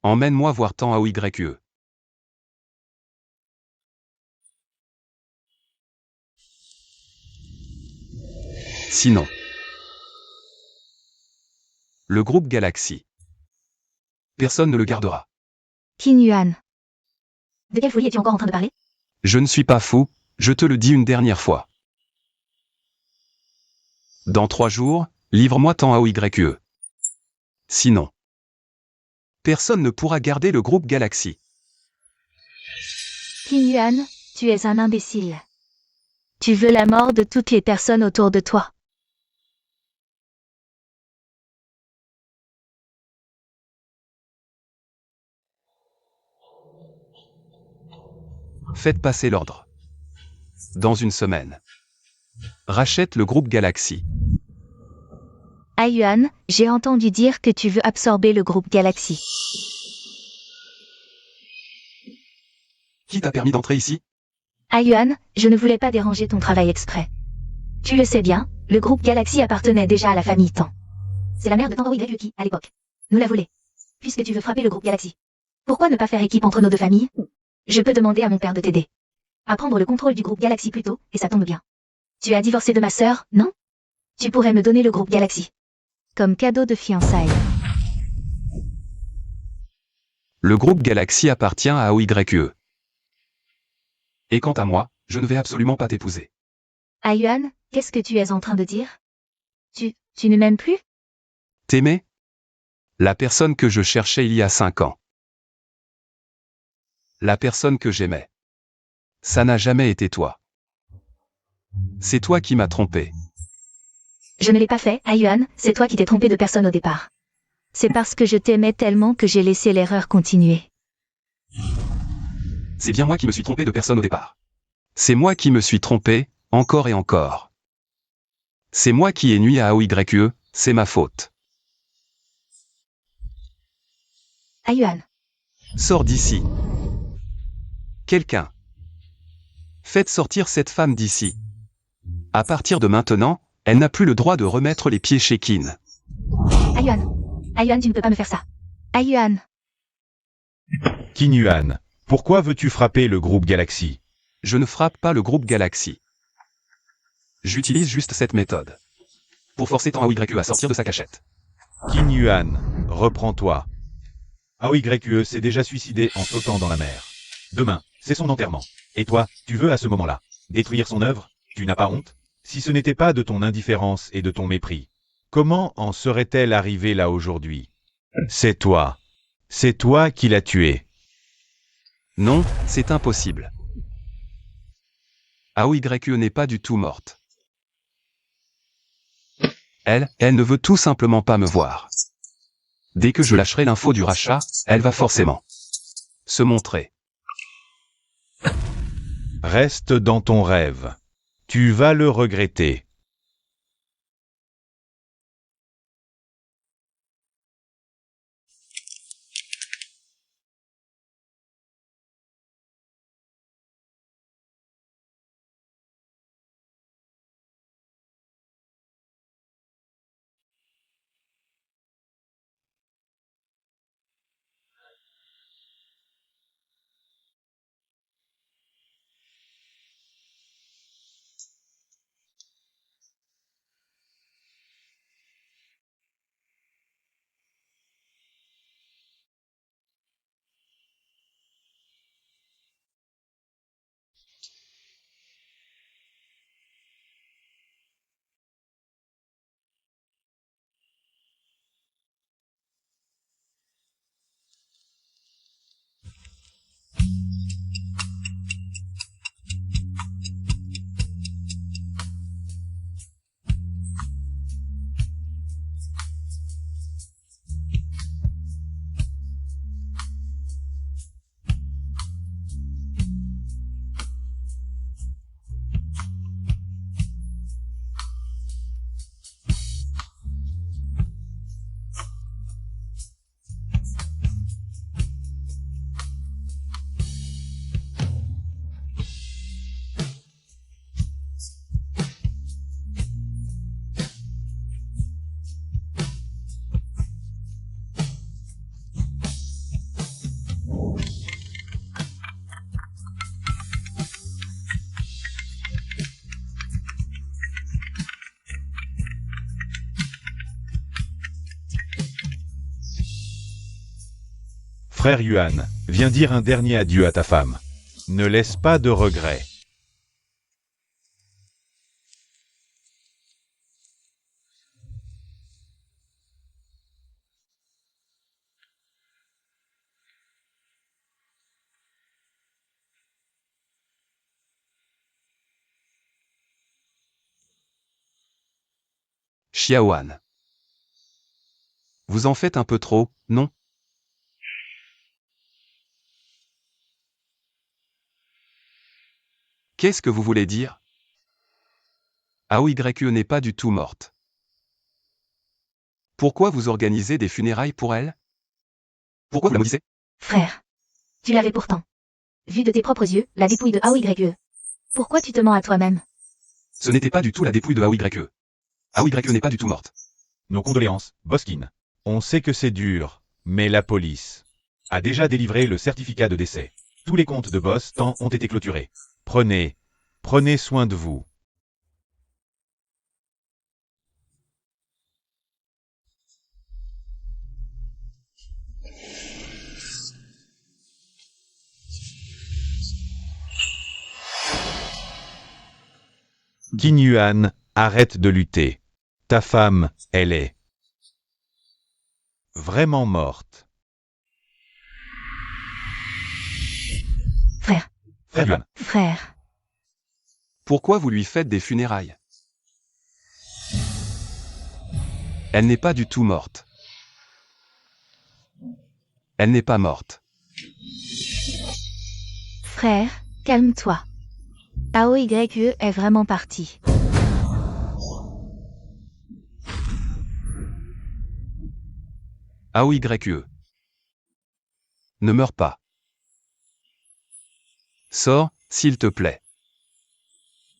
Emmène-moi voir Tang Aoye. Sinon. Le groupe Galaxy. Personne ne le gardera. Qin Yuan. De quelle folie es-tu encore en train de parler? Je ne suis pas fou, je te le dis une dernière fois. Dans 3 jours, livre-moi Tang Aoye. Sinon. Personne ne pourra garder le groupe Galaxy. Qin Yuan, tu es un imbécile. Tu veux la mort de toutes les personnes autour de toi. Faites passer l'ordre. Dans une semaine. Rachète le groupe Galaxy. Yuan, j'ai entendu dire que tu veux absorber le groupe Galaxy. Qui t'a permis d'entrer ici? Yuan, je ne voulais pas déranger ton travail exprès. Tu le sais bien, le groupe Galaxy appartenait déjà à la famille Tang. C'est la mère de Tang Aoye qui, à l'époque, nous l'a volé. Puisque tu veux frapper le groupe Galaxy. Pourquoi ne pas faire équipe entre nos deux familles? Je peux demander à mon père de t'aider. À prendre le contrôle du groupe Galaxy plus tôt, et ça tombe bien. Tu as divorcé de ma sœur, non? Tu pourrais me donner le groupe Galaxy. Comme cadeau de fiançailles. Le groupe Galaxy appartient à Aoye. Et quant à moi, je ne vais absolument pas t'épouser. Yuan, qu'est-ce que tu es en train de dire? Tu ne m'aimes plus? T'aimer? La personne que je cherchais il y a 5 ans. La personne que j'aimais. Ça n'a jamais été toi. C'est toi qui m'as trompé. Je ne l'ai pas fait, Yuan, c'est toi qui t'es trompé de personne au départ. C'est parce que je t'aimais tellement que j'ai laissé l'erreur continuer. C'est bien moi qui me suis trompé de personne au départ. C'est moi qui me suis trompé, encore et encore. C'est moi qui ai nui à Aoye, c'est ma faute. Yuan. Sors d'ici. Quelqu'un. Faites sortir cette femme d'ici. À partir de maintenant, elle n'a plus le droit de remettre les pieds chez Qin. Yuan. Yuan, tu ne peux pas me faire ça. Yuan. Qin Yuan, pourquoi veux-tu frapper le groupe Galaxy? Je ne frappe pas le groupe Galaxy. J'utilise juste cette méthode. Pour forcer Tang Aoye à sortir de sa cachette. Qin Yuan, reprends-toi. Aoye s'est déjà suicidé en sautant dans la mer. Demain, c'est son enterrement. Et toi, tu veux à ce moment-là détruire son œuvre? Tu n'as pas honte? Si ce n'était pas de ton indifférence et de ton mépris, comment en serait-elle arrivée là aujourd'hui? C'est toi. C'est toi qui l'as tuée. Non, c'est impossible. Aoye n'est pas du tout morte. Elle ne veut tout simplement pas me voir. Dès que je lâcherai l'info du rachat, elle va forcément se montrer. Reste dans ton rêve. Tu vas le regretter. Frère Yuan, viens dire un dernier adieu à ta femme. Ne laisse pas de regrets. Xiaoan. Vous en faites un peu trop, non? Qu'est-ce que vous voulez dire? Aoye n'est pas du tout morte. Pourquoi vous organisez des funérailles pour elle? Pourquoi vous la maudissez? Frère. Tu l'avais pourtant. Vu de tes propres yeux, la dépouille de Aoye. Pourquoi tu te mens à toi-même? Ce n'était pas du tout la dépouille de Aoye. Aoye n'est pas du tout morte. Nos condoléances, Boskin. On sait que c'est dur, mais la police a déjà délivré le certificat de décès. Tous les comptes de Boston ont été clôturés. Prenez soin de vous. Qin Yuan, arrête de lutter. Ta femme, elle est vraiment morte. Frère. Frère Yuan. Frère. Pourquoi vous lui faites des funérailles? Elle n'est pas du tout morte. Elle n'est pas morte. Frère, calme-toi. Aoye est vraiment parti. Aoye. Ne meurs pas. Sors, s'il te plaît.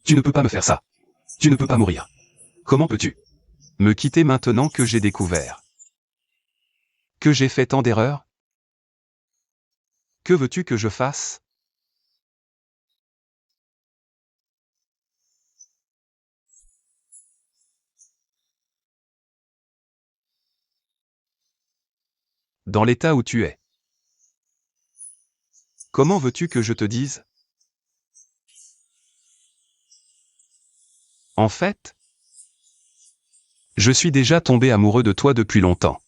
Tu ne peux pas me faire ça. Tu ne peux pas mourir. Comment peux-tu me quitter maintenant que j'ai découvert que j'ai fait tant d'erreurs? Que veux-tu que je fasse? Dans l'état où tu es. Comment veux-tu que je te dise? En fait, je suis déjà tombé amoureux de toi depuis longtemps.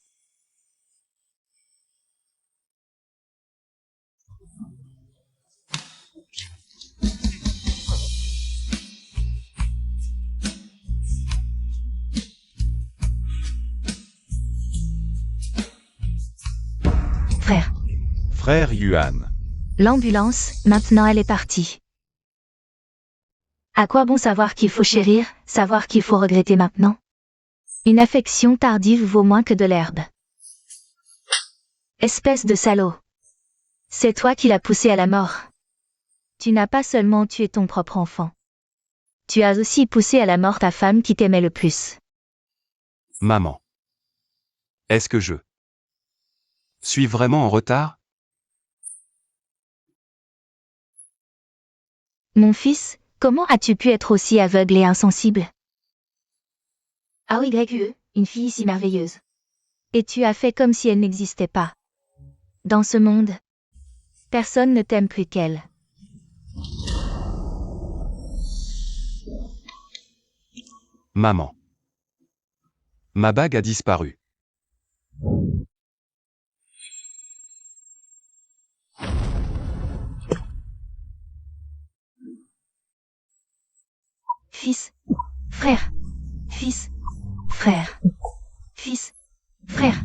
Frère. Frère Yuan. L'ambulance, maintenant elle est partie. À quoi bon savoir qu'il faut chérir, savoir qu'il faut regretter maintenant? Une affection tardive vaut moins que de l'herbe. Espèce de salaud. C'est toi qui l'as poussé à la mort. Tu n'as pas seulement tué ton propre enfant. Tu as aussi poussé à la mort ta femme qui t'aimait le plus. Maman. Est-ce que je suis vraiment en retard? Mon fils, comment as-tu pu être aussi aveugle et insensible? Aoye, une fille si merveilleuse. Et tu as fait comme si elle n'existait pas. Dans ce monde, personne ne t'aime plus qu'elle. Maman. Ma bague a disparu. Fils, frère, fils, frère, fils, frère.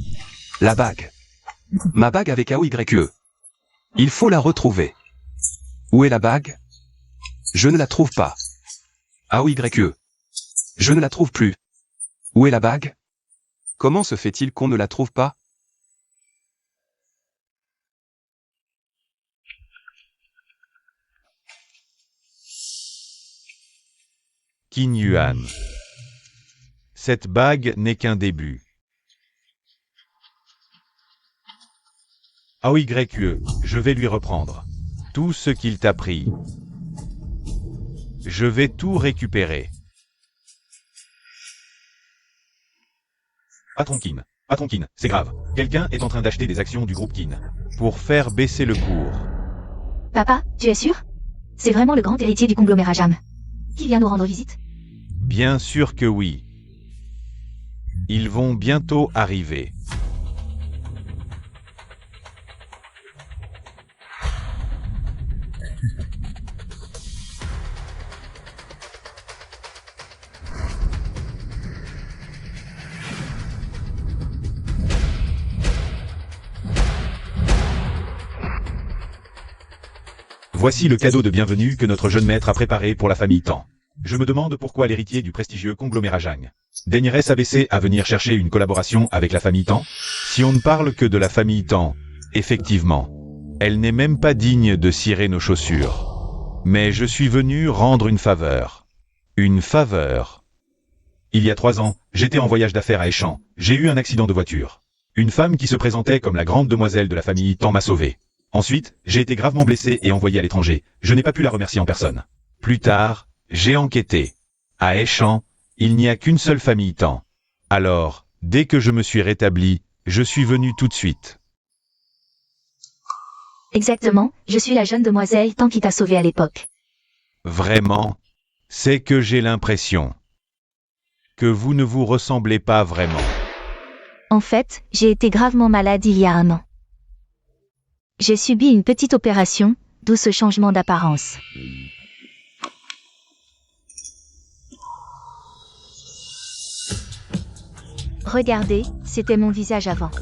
La bague. Ma bague avec Aoye. Il faut la retrouver. Où est la bague? Je ne la trouve pas. Aoye. Je ne la trouve plus. Où est la bague? Comment se fait-il qu'on ne la trouve pas? Qin Yuan. Cette bague n'est qu'un début. Aoye, je vais lui reprendre tout ce qu'il t'a pris. Je vais tout récupérer. Patron Qin. Patron Kin, c'est grave. Quelqu'un est en train d'acheter des actions du groupe Kin. Pour faire baisser le cours. Papa, tu es sûr? C'est vraiment le grand héritier du conglomérat Jam qui vient nous rendre visite? Bien sûr que oui. Ils vont bientôt arriver. Voici le cadeau de bienvenue que notre jeune maître a préparé pour la famille Tan. Je me demande pourquoi l'héritier du prestigieux conglomérat Jang daignerait s'abaisser à venir chercher une collaboration avec la famille Tan. Si on ne parle que de la famille Tan, effectivement, elle n'est même pas digne de cirer nos chaussures. Mais je suis venu rendre une faveur. Une faveur. Il y a 3 ans, j'étais en voyage d'affaires à Échamps. J'ai eu un accident de voiture. Une femme qui se présentait comme la grande demoiselle de la famille Tan m'a sauvé. Ensuite, j'ai été gravement blessé et envoyé à l'étranger. Je n'ai pas pu la remercier en personne. Plus tard, j'ai enquêté. À Échamps, il n'y a qu'une seule famille Tan. Alors, dès que je me suis rétabli, je suis venu tout de suite. Exactement, je suis la jeune demoiselle Tan qui t'a sauvé à l'époque. Vraiment, c'est que j'ai l'impression que vous ne vous ressemblez pas vraiment. En fait, j'ai été gravement malade il y a 1 an. J'ai subi une petite opération, d'où ce changement d'apparence. Regardez, c'était mon visage avant.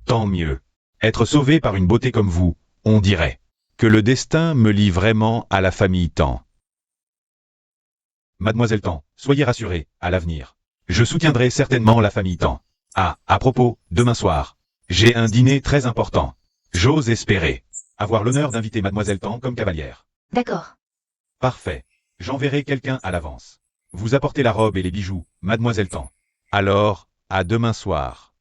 Tant mieux. Être sauvé par une beauté comme vous, on dirait que le destin me lie vraiment à la famille Tan. Mademoiselle Tan, soyez rassurée, à l'avenir. Je soutiendrai certainement la famille Tan. Ah, à propos, demain soir, j'ai un dîner très important. J'ose espérer avoir l'honneur d'inviter Mademoiselle Tan comme cavalière. D'accord. Parfait. J'enverrai quelqu'un à l'avance. Vous apportez la robe et les bijoux, Mademoiselle Tan. Alors, à demain soir.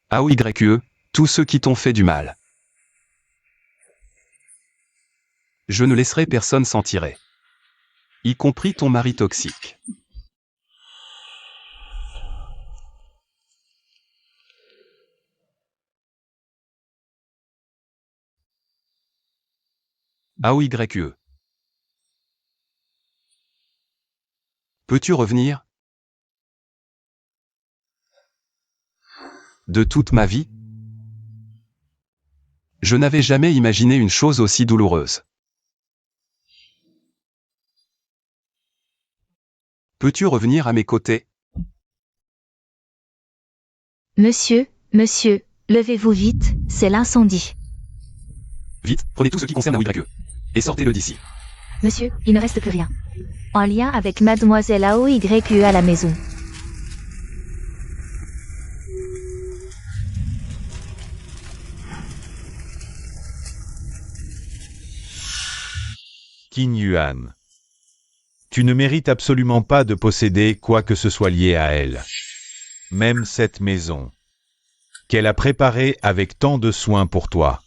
AOYE, tous ceux qui t'ont fait du mal. Je ne laisserai personne s'en tirer. Y compris ton mari toxique. AOYE. Peux-tu revenir? De toute ma vie? Je n'avais jamais imaginé une chose aussi douloureuse. Peux-tu revenir à mes côtés? Monsieur, levez-vous vite, c'est l'incendie. Vite, prenez tout ce qui concerne AOYE. Et sortez-le d'ici. Monsieur, il ne reste plus rien. En lien avec Mademoiselle AOYE à la maison. Qin Yuan. Tu ne mérites absolument pas de posséder quoi que ce soit lié à elle. Même cette maison, qu'elle a préparée avec tant de soin pour toi.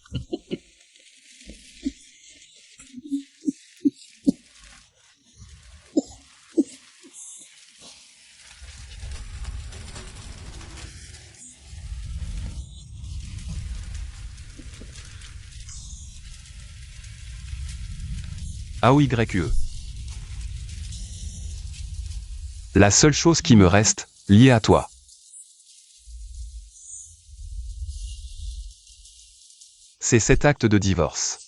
AOYE. La seule chose qui me reste, liée à toi. C'est cet acte de divorce.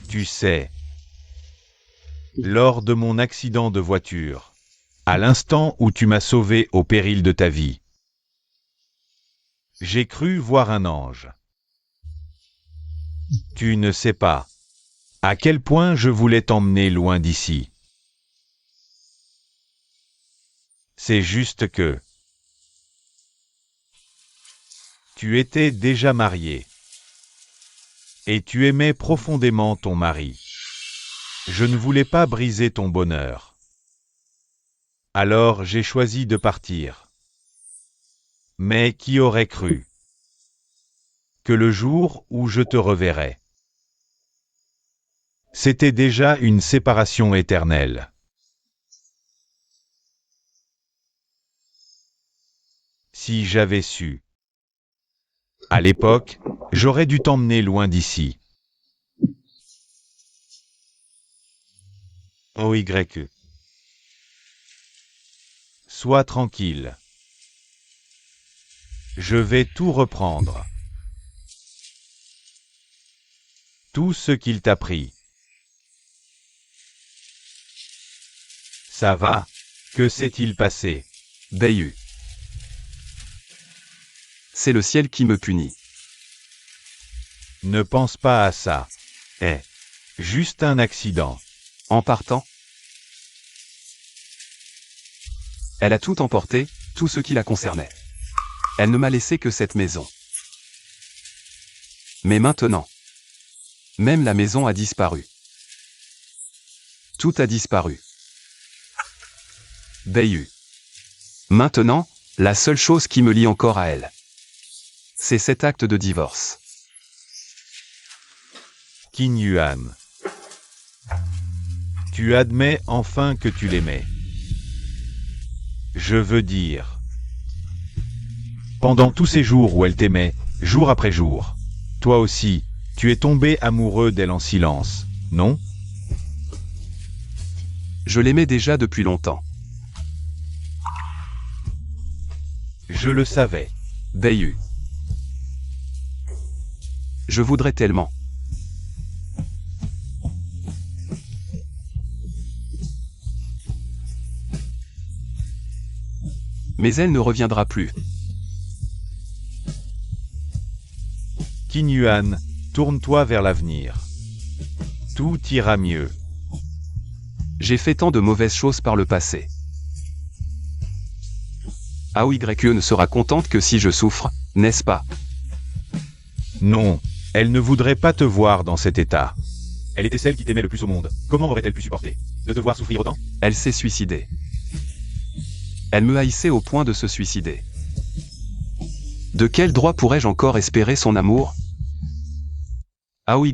Tu sais, lors de mon accident de voiture, à l'instant où tu m'as sauvé au péril de ta vie, j'ai cru voir un ange. Tu ne sais pas à quel point je voulais t'emmener loin d'ici. C'est juste que Tu étais déjà marié. Et tu aimais profondément ton mari. Je ne voulais pas briser ton bonheur. Alors j'ai choisi de partir. Mais qui aurait cru que le jour où je te reverrais, c'était déjà une séparation éternelle. Si j'avais su. À l'époque, j'aurais dû t'emmener loin d'ici. OYE. Sois tranquille. Je vais tout reprendre. Tout ce qu'il t'a pris. Ça va. Que s'est-il passé? Bayu. C'est le ciel qui me punit. Ne pense pas à ça. Juste un accident. En partant, elle a tout emporté, tout ce qui la concernait. Elle ne m'a laissé que cette maison. Mais maintenant, même la maison a disparu. Tout a disparu. Bayu. Maintenant, la seule chose qui me lie encore à elle, c'est cet acte de divorce. Qin Yuan. Tu admets enfin que tu l'aimais. Je veux dire, pendant tous ces jours où elle t'aimait, jour après jour, toi aussi, tu es tombé amoureux d'elle en silence, non? Je l'aimais déjà depuis longtemps. Je le savais. Bayu. Je voudrais tellement. Mais elle ne reviendra plus. Qin Yuan, tourne-toi vers l'avenir. Tout ira mieux. J'ai fait tant de mauvaises choses par le passé. AOYE ne sera contente que si je souffre, n'est-ce pas? Non, elle ne voudrait pas te voir dans cet état. Elle était celle qui t'aimait le plus au monde. Comment aurait-elle pu supporter de te voir souffrir autant? Elle s'est suicidée. Elle me haïssait au point de se suicider. De quel droit pourrais-je encore espérer son amour? AOYE.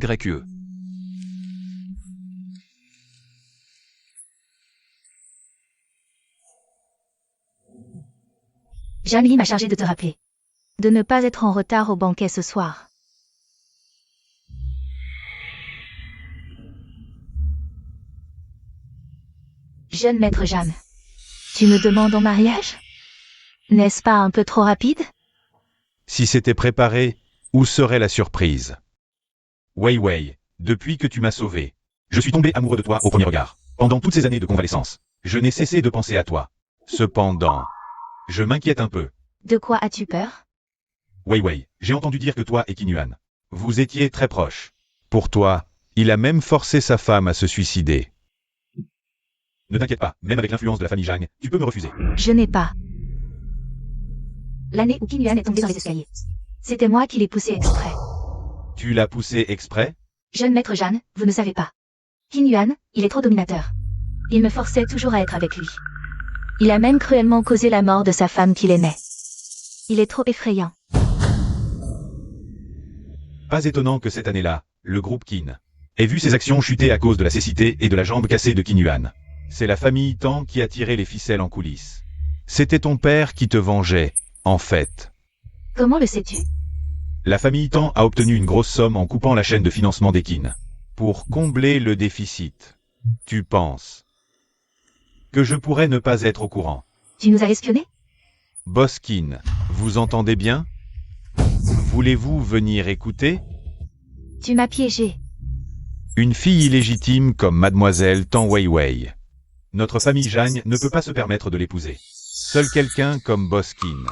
Jamie m'a chargé de te rappeler. De ne pas être en retard au banquet ce soir. Jeune maître Jeanne. Tu me demandes en mariage? N'est-ce pas un peu trop rapide? Si c'était préparé, où serait la surprise? Wei Wei, depuis que tu m'as sauvé, je suis tombé amoureux de toi au premier regard. Pendant toutes ces années de convalescence, je n'ai cessé de penser à toi. Cependant, je m'inquiète un peu. De quoi as-tu peur? Wei Wei, j'ai entendu dire que toi et Qin Yuan, vous étiez très proches. Pour toi, il a même forcé sa femme à se suicider. Ne t'inquiète pas, même avec l'influence de la famille Zhang, tu peux me refuser. Je n'ai pas. L'année où Qin Yuan est tombé dans les escaliers. C'était moi qui l'ai poussé exprès. Tu l'as poussé exprès? Jeune maître Jeanne, vous ne savez pas. Qin Yuan, il est trop dominateur. Il me forçait toujours à être avec lui. Il a même cruellement causé la mort de sa femme qu'il aimait. Il est trop effrayant. Pas étonnant que cette année-là, le groupe Qin ait vu ses actions chuter à cause de la cécité et de la jambe cassée de Qin Yuan. C'est la famille Tang qui a tiré les ficelles en coulisses. C'était ton père qui te vengeait, en fait. Comment le sais-tu? La famille Tang a obtenu une grosse somme en coupant la chaîne de financement des Qin. Pour combler le déficit. Tu penses que je pourrais ne pas être au courant? Tu nous as espionnés? Boss Qin, vous entendez bien? Voulez-vous venir écouter? Tu m'as piégé. Une fille illégitime comme Mademoiselle Tang Weiwei. Notre famille Zhang ne peut pas se permettre de l'épouser. Seul quelqu'un comme Boss Qin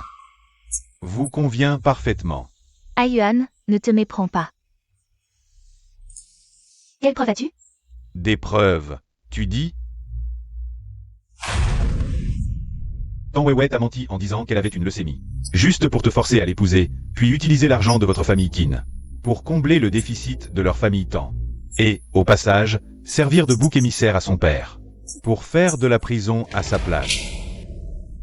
vous convient parfaitement. Yuan, ne te méprends pas. Quelle preuve as-tu? Des preuves, tu dis? Tang Weiwei t'a menti en disant qu'elle avait une leucémie. Juste pour te forcer à l'épouser, puis utiliser l'argent de votre famille Qin. Pour combler le déficit de leur famille Tang. Et, au passage, servir de bouc émissaire à son père. Pour faire de la prison à sa place.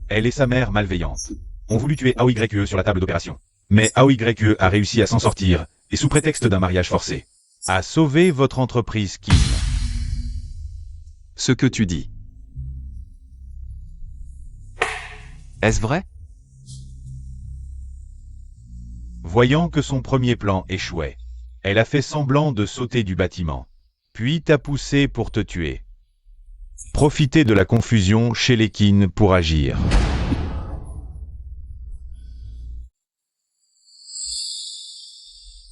Elle et sa mère malveillante ont voulu tuer Aoye sur la table d'opération. Mais Aoye a réussi à s'en sortir, et sous prétexte d'un mariage forcé, a sauvé votre entreprise Qin. Ce que tu dis. Est-ce vrai? Voyant que son premier plan échouait, elle a fait semblant de sauter du bâtiment, puis t'a poussé pour te tuer. Profitez de la confusion chez les Qin pour agir.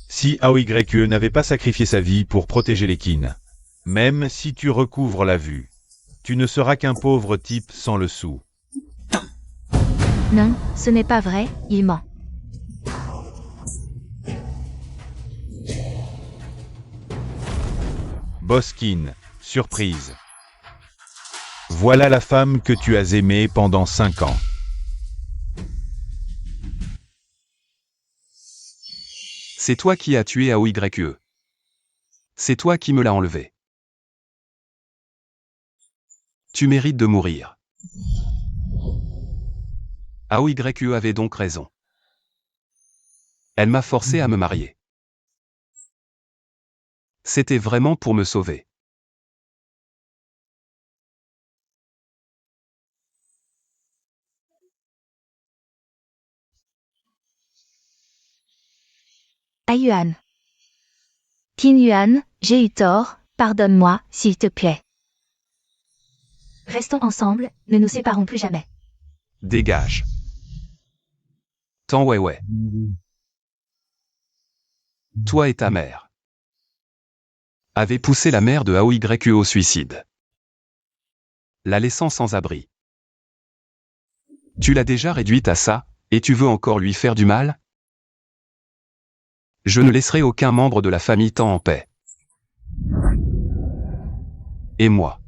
Si Aoye n'avait pas sacrifié sa vie pour protéger les Qin, même si tu recouvres la vue, tu ne seras qu'un pauvre type sans le sou. Non, ce n'est pas vrai, il ment. Boss Qin, surprise. Voilà la femme que tu as aimée pendant 5 ans. C'est toi qui as tué Aoye. C'est toi qui me l'as enlevé. Tu mérites de mourir. Aoye avait donc raison. Elle m'a forcé à me marier. C'était vraiment pour me sauver. Yuan. Qin Yuan, j'ai eu tort, pardonne-moi, s'il te plaît. Restons ensemble, ne nous séparons plus jamais. Dégage. Tang Weiwei. Toi et ta mère avez poussé la mère de Aoye au suicide, la laissant sans abri. Tu l'as déjà réduite à ça, et tu veux encore lui faire du mal? Je ne laisserai aucun membre de la famille Tang en paix. Et moi?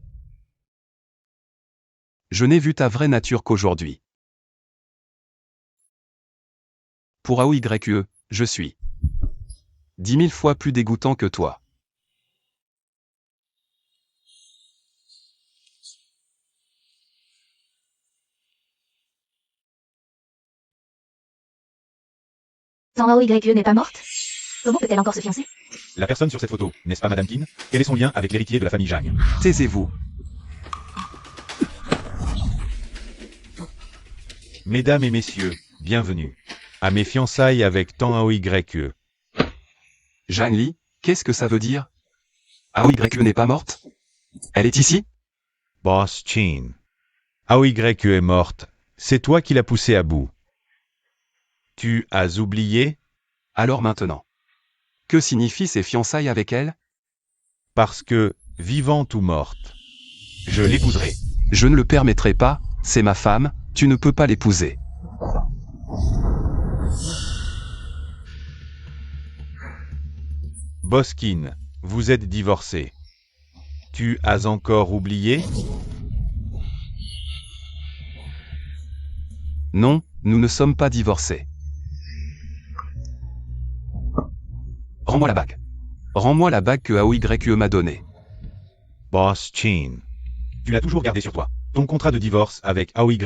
Je n'ai vu ta vraie nature qu'aujourd'hui. Pour Aoye, je suis 10 000 fois plus dégoûtant que toi. Tang Aoye n'est pas morte? Comment peut-elle encore se fiancer? La personne sur cette photo, n'est-ce pas Madame Qin? Quel est son lien avec l'héritier de la famille Zhang? Taisez-vous. Mesdames et messieurs, bienvenue à mes fiançailles avec Tang Aoye. Zhang Li, qu'est-ce que ça veut dire? Aoye n'est pas morte? Elle est ici? Boss Qin. Aoye est morte, c'est toi qui l'as poussée à bout. Tu as oublié? Alors maintenant. Que signifient ces fiançailles avec elle? Parce que, vivante ou morte, je l'épouserai. Je ne le permettrai pas, c'est ma femme, tu ne peux pas l'épouser. Boss Qin, vous êtes divorcés. Tu as encore oublié? Non, nous ne sommes pas divorcés. Rends-moi la bague. Rends-moi la bague que Aoye m'a donnée. Boss Qin. Tu l'as toujours gardée sur toi. Ton contrat de divorce avec Aoye.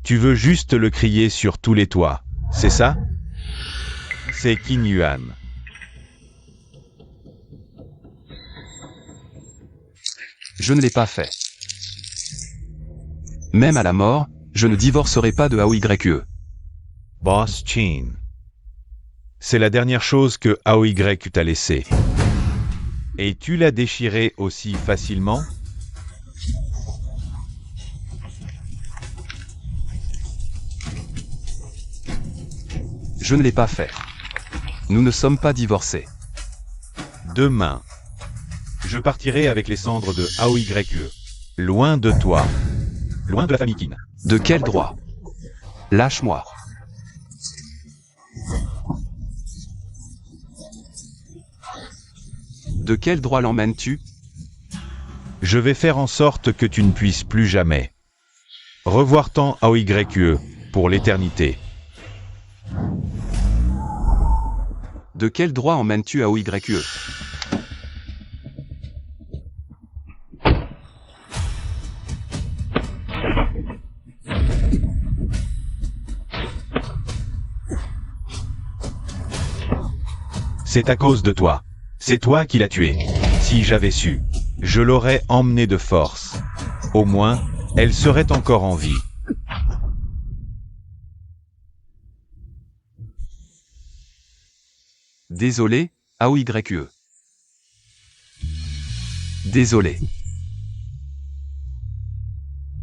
Tu veux juste le crier sur tous les toits, c'est ça? C'est Qin Yuan. Je ne l'ai pas fait. Même à la mort, je ne divorcerai pas de Aoye. Boss Qin. C'est la dernière chose que Aoye t'a laissée. Et tu l'as déchirée aussi facilement? Je ne l'ai pas fait. Nous ne sommes pas divorcés. Demain, je partirai avec les cendres de Aoye. Loin de toi. Loin de la famille Qin. De quel droit? Lâche-moi. De quel droit l'emmènes-tu? Je vais faire en sorte que tu ne puisses plus jamais Revoir temps AOYE, pour l'éternité. De quel droit emmènes-tu AOYE? C'est à cause de toi. C'est toi qui l'as tué. Si j'avais su, je l'aurais emmenée de force. Au moins, elle serait encore en vie. Désolé, AOYE. Désolé.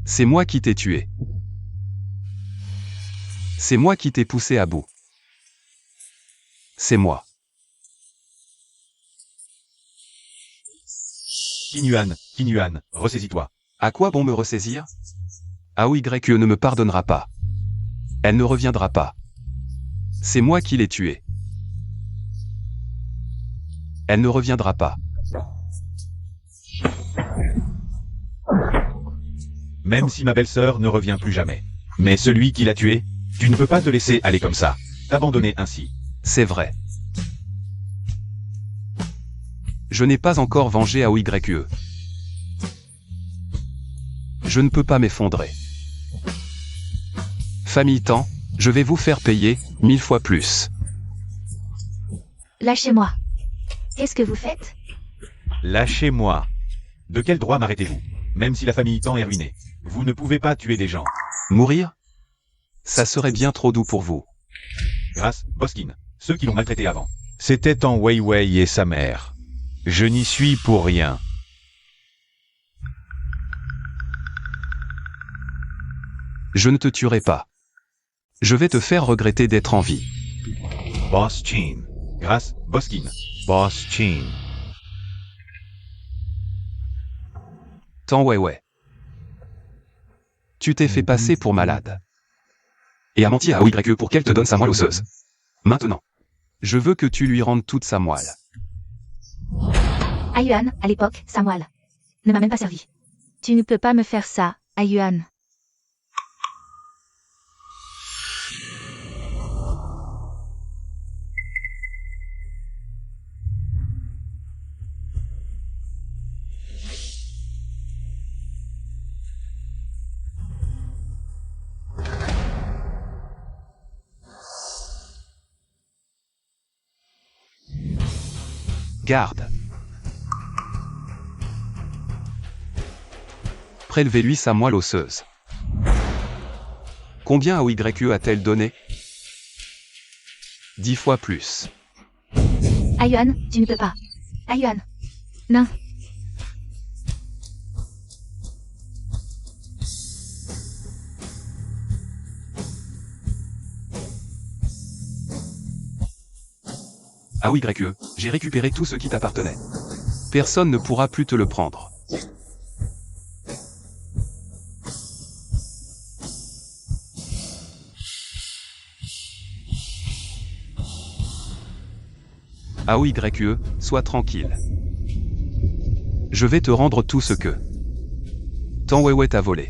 C'est moi qui t'ai tué. C'est moi qui t'ai poussé à bout. C'est moi. Kinyuan, ressaisis-toi. À quoi bon me ressaisir? AOYE ne me pardonnera pas. Elle ne reviendra pas. C'est moi qui l'ai tuée. Elle ne reviendra pas. Même si ma belle-sœur ne revient plus jamais. Mais celui qui l'a tué, tu ne peux pas te laisser aller comme ça. T'abandonner ainsi. C'est vrai. Je n'ai pas encore vengé AOYE. Je ne peux pas m'effondrer. Famille Temps, je vais vous faire payer 1000 fois plus. Lâchez-moi. Qu'est-ce que vous faites? Lâchez-moi. De quel droit m'arrêtez-vous? Même si la famille Temps est ruinée, vous ne pouvez pas tuer des gens. Mourir? Ça serait bien trop doux pour vous. Grâce, Boskin, ceux qui l'ont maltraité avant. C'était en Weiwei et sa mère. Je n'y suis pour rien. Je ne te tuerai pas. Je vais te faire regretter d'être en vie. Boss Chin. Grâce, Boskin. Boss Chin. Temps ouais. Tu t'es fait passer pour malade. Et a menti à AOYE pour qu'elle te donne sa moelle osseuse. Maintenant, je veux que tu lui rendes toute sa moelle. Ayuan, à l'époque, sa moelle ne m'a même pas servi. Tu ne peux pas me faire ça, Ayuan. Garde. Prélevez-lui sa moelle osseuse. Combien AOYE a-t-elle donné? 10 fois plus. Ayuan, tu ne peux pas. Ayuan. Non. AOYE, j'ai récupéré tout ce qui t'appartenait. Personne ne pourra plus te le prendre. AOYE, sois tranquille. Je vais te rendre tout ce que Temps ouais t'a volé.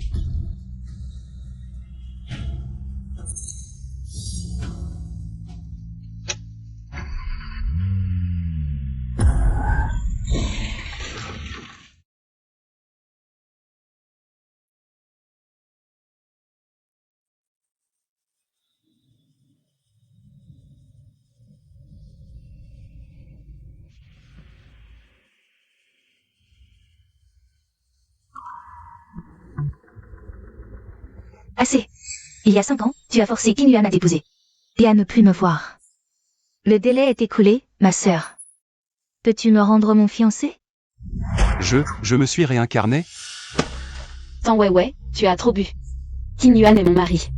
Assez. Il y a 5 ans, tu as forcé Kinyuan à t'épouser. Et à ne plus me voir. Le délai est écoulé, ma sœur. Peux-tu me rendre mon fiancé? Je me suis réincarné? Temps ouais, tu as trop bu. Kinyuan est mon mari.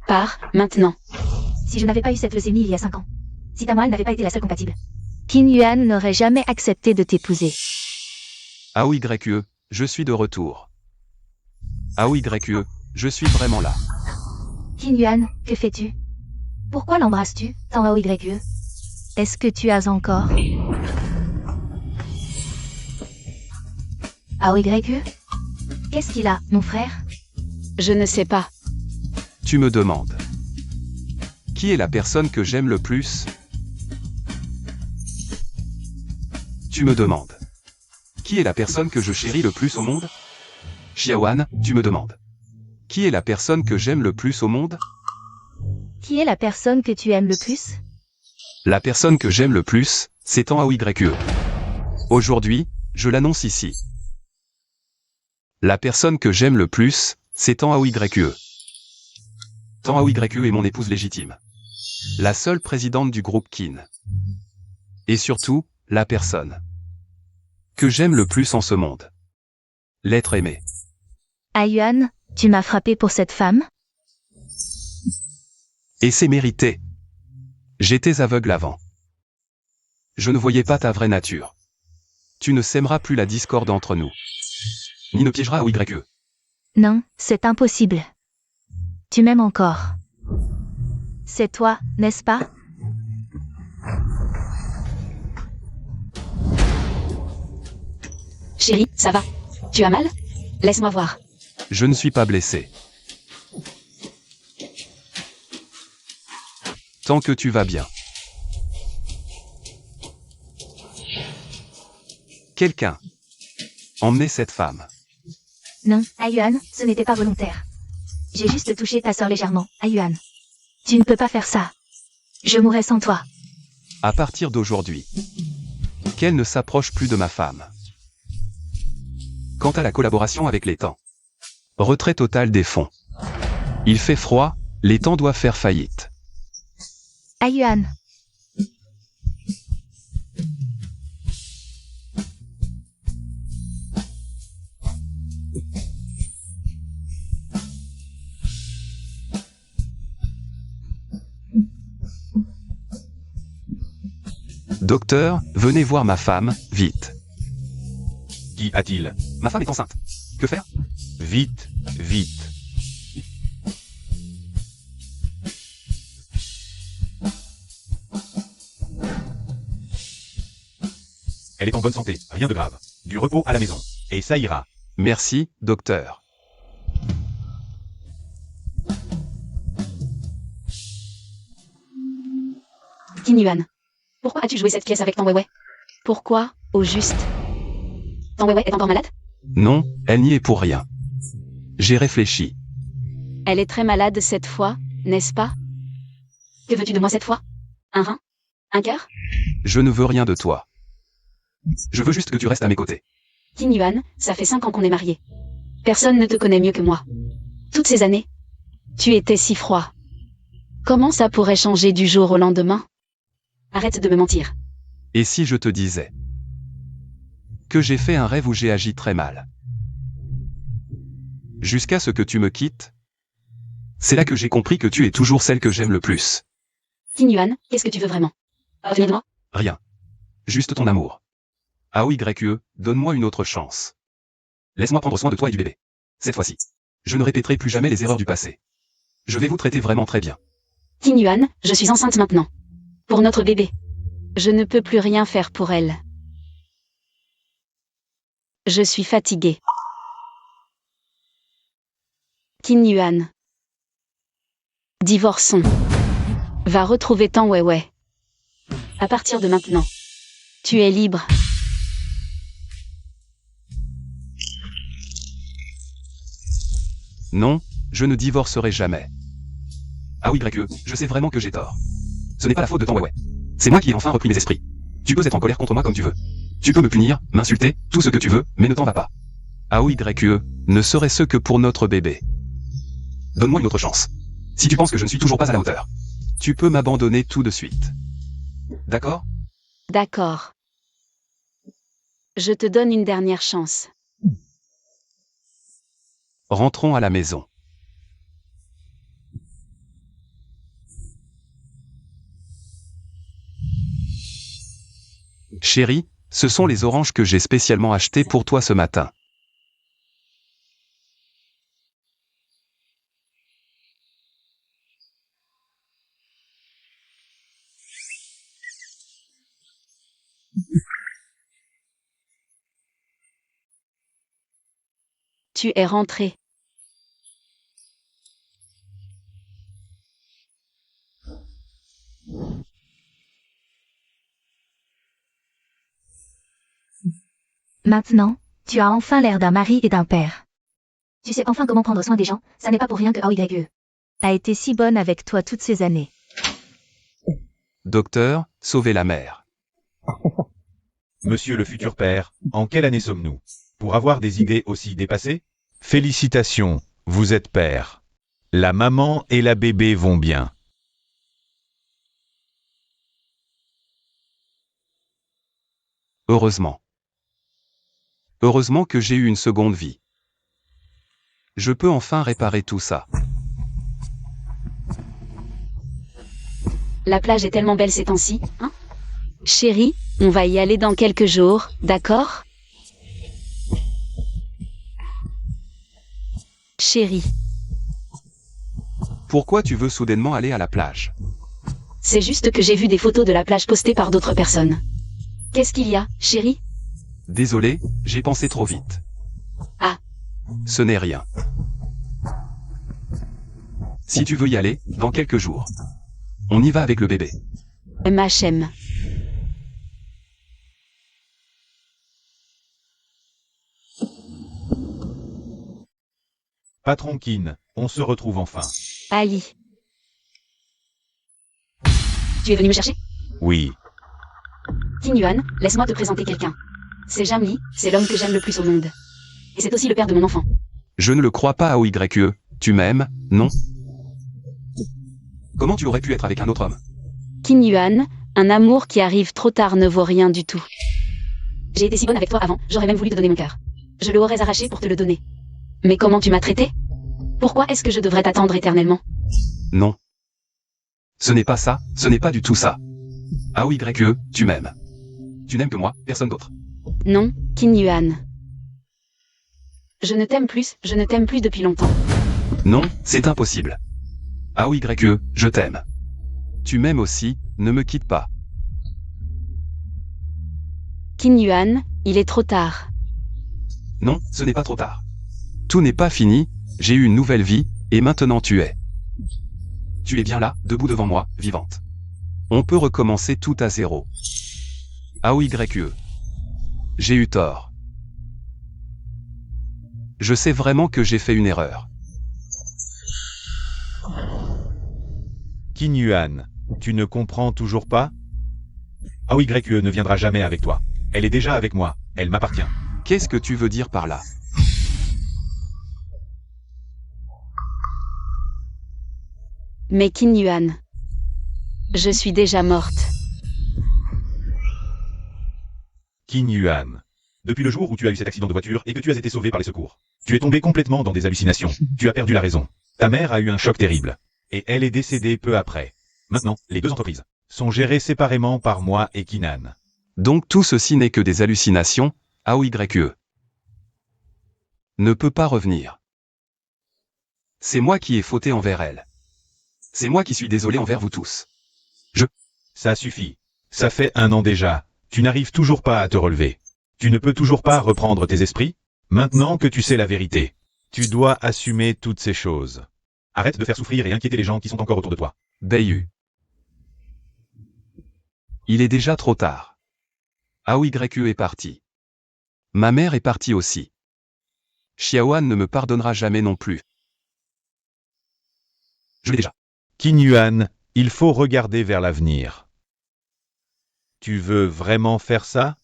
Pars, maintenant. Si je n'avais pas eu cette leucémie il y a 5 ans. Si ta moelle n'avait pas été la seule compatible. Kinyuan n'aurait jamais accepté de t'épouser. AOYE, je suis de retour. AOYE, je suis vraiment là. Kinyuan, que fais-tu? Pourquoi l'embrasses-tu, Temps AOYE? Est-ce que tu as encore AOYE? Qu'est-ce qu'il a, mon frère? Je ne sais pas. Tu me demandes. Qui est la personne que j'aime le plus? Tu me demandes. Qui est la personne que je chéris le plus au monde? Xiaoan, tu me demandes. Qui est la personne que j'aime le plus au monde? Qui est la personne que tu aimes le plus? La personne que j'aime le plus, c'est Tan Aoye. Aujourd'hui, je l'annonce ici. La personne que j'aime le plus, c'est Tan Aoye. Tan Aoye est mon épouse légitime. La seule présidente du groupe Qin. Et surtout, la personne que j'aime le plus en ce monde. L'être aimé. Ayuan, tu m'as frappé pour cette femme? Et c'est mérité. J'étais aveugle avant. Je ne voyais pas ta vraie nature. Tu ne sèmeras plus la discorde entre nous. Ni ne piégeras Aoye. Non, c'est impossible. Tu m'aimes encore. C'est toi, n'est-ce pas? Chérie, ça va? Tu as mal? Laisse-moi voir. Je ne suis pas blessé. Tant que tu vas bien. Quelqu'un. Emmenez cette femme. Non, Ayuan, ce n'était pas volontaire. J'ai juste touché ta sœur légèrement, Ayuan. Tu ne peux pas faire ça. Je mourrais sans toi. À partir d'aujourd'hui. Qu'elle ne s'approche plus de ma femme. Quant à la collaboration avec les temps. Retrait total des fonds. Il fait froid, les temps doivent faire faillite. Ayuan. Docteur, venez voir ma femme, vite. Qu'y a-t-il? Ma femme est enceinte. Que faire? Vite, vite. Elle est en bonne santé, rien de grave. Du repos à la maison. Et ça ira. Merci, docteur. Qin Yuan. Pourquoi as-tu joué cette pièce avec Tan Weiwei? Pourquoi, au juste? Tan Weiwei est encore malade? Non, elle n'y est pour rien. J'ai réfléchi. Elle est très malade cette fois, n'est-ce pas? Que veux-tu de moi cette fois? Un rein? Un cœur? Je ne veux rien de toi. Je veux juste que tu restes à mes côtés. Qin Yuan, ça fait 5 ans qu'on est mariés. Personne ne te connaît mieux que moi. Toutes ces années, tu étais si froid. Comment ça pourrait changer du jour au lendemain? Arrête de me mentir. Et si je te disais que j'ai fait un rêve où j'ai agi très mal? Jusqu'à ce que tu me quittes? C'est là que j'ai compris que tu es toujours celle que j'aime le plus. Qin Yuan, qu'est-ce que tu veux vraiment? Revenez de moi? Rien. Juste ton amour. Aoye, donne-moi une autre chance. Laisse-moi prendre soin de toi et du bébé. Cette fois-ci. Je ne répéterai plus jamais les erreurs du passé. Je vais vous traiter vraiment très bien. Qin Yuan, je suis enceinte maintenant. Pour notre bébé. Je ne peux plus rien faire pour elle. Je suis fatiguée. Qin Yuan. Divorçons. Va retrouver Tan Weiwei. À partir de maintenant. Tu es libre. Non, je ne divorcerai jamais. Aoye, je sais vraiment que j'ai tort. Ce n'est pas la faute de Tan Weiwei. C'est moi qui ai enfin repris mes esprits. Tu peux être en colère contre moi comme tu veux. Tu peux me punir, m'insulter, tout ce que tu veux, mais ne t'en va pas. Aoye, ne serait-ce que pour notre bébé. Donne-moi une autre chance. Si tu penses que je ne suis toujours pas à la hauteur, tu peux m'abandonner tout de suite. D'accord? D'accord. Je te donne une dernière chance. Rentrons à la maison. Chérie, ce sont les oranges que j'ai spécialement achetées pour toi ce matin. Tu es rentré. Maintenant, tu as enfin l'air d'un mari et d'un père. Tu sais enfin comment prendre soin des gens, ça n'est pas pour rien que AOYE a été si bonne avec toi toutes ces années. Docteur, sauvez la mère. Monsieur le futur père, en quelle année sommes-nous? Pour avoir des idées aussi dépassées? Félicitations, vous êtes père. La maman et la bébé vont bien. Heureusement. Heureusement que j'ai eu une seconde vie. Je peux enfin réparer tout ça. La plage est tellement belle ces temps-ci, hein? Chérie, on va y aller dans quelques jours, d'accord? Chérie, Pourquoi tu veux soudainement aller à la plage? c'est juste que j'ai vu des photos de la plage postées par d'autres personnes. Qu'est-ce qu'il y a, chérie? Désolé, j'ai pensé trop vite. Ah. Ce n'est rien. Si tu veux y aller, dans quelques jours. On y va avec le bébé. MHM. Patron Kin, on se retrouve enfin. Aïe. Tu es venu me chercher? Oui. Qin Yuan, laisse-moi te présenter quelqu'un. C'est Jamli, c'est l'homme que j'aime le plus au monde. Et c'est aussi le père de mon enfant. Je ne le crois pas AOYE. Tu m'aimes, non? Comment tu aurais pu être avec un autre homme? Qin Yuan, un amour qui arrive trop tard ne vaut rien du tout. J'ai été si bonne avec toi avant, j'aurais même voulu te donner mon cœur. Je le aurais arraché pour te le donner. Mais comment tu m'as traité? Pourquoi est-ce que je devrais t'attendre éternellement? Non. Ce n'est pas ça, ce n'est pas du tout ça. AOYE, tu m'aimes. Tu n'aimes que moi, personne d'autre. Non, Qin Yuan. Je ne t'aime plus depuis longtemps. Non, c'est impossible. AOYE, je t'aime. Tu m'aimes aussi, ne me quitte pas. Qin Yuan, il est trop tard. Non, ce n'est pas trop tard. Tout n'est pas fini, j'ai eu une nouvelle vie, et maintenant tu es. Tu es bien là, debout devant moi, vivante. On peut recommencer tout à zéro. AOYE. J'ai eu tort. Je sais vraiment que j'ai fait une erreur. Qin Yuan, tu ne comprends toujours pas? AOYE ne viendra jamais avec toi. Elle est déjà avec moi, elle m'appartient. Qu'est-ce que tu veux dire par là? Mais Qin Yuan. Je suis déjà morte. Qin Yuan. Depuis le jour où tu as eu cet accident de voiture et que tu as été sauvé par les secours, tu es tombé complètement dans des hallucinations. Tu as perdu la raison. Ta mère a eu un choc terrible. Et elle est décédée peu après. Maintenant, les deux entreprises sont gérées séparément par moi et Kinan. Donc tout ceci n'est que des hallucinations, AOYE. Ne peut pas revenir. C'est moi qui ai fauté envers elle. C'est moi qui suis désolé envers vous tous. Ça suffit. Ça fait 1 an déjà. Tu n'arrives toujours pas à te relever. Tu ne peux toujours pas reprendre tes esprits? Maintenant que tu sais la vérité, tu dois assumer toutes ces choses. Arrête de faire souffrir et inquiéter les gens qui sont encore autour de toi. Bayu. Il est déjà trop tard. AOYE est parti. Ma mère est partie aussi. Xiaoan ne me pardonnera jamais non plus. Je l'ai déjà. Qin Yuan, il faut regarder vers l'avenir. Tu veux vraiment faire ça?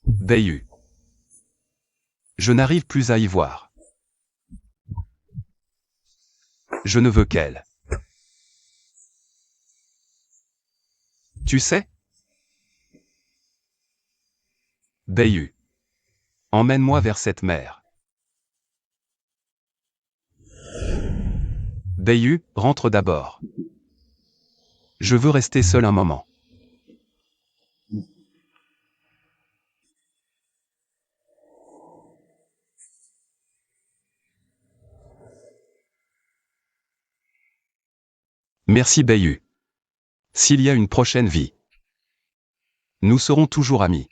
Bayu. Je n'arrive plus à y voir. Je ne veux qu'elle. Tu sais? Bayu. Emmène-moi vers cette mer. Bayu, rentre d'abord. Je veux rester seul un moment. Merci Bayu. S'il y a une prochaine vie, nous serons toujours amis.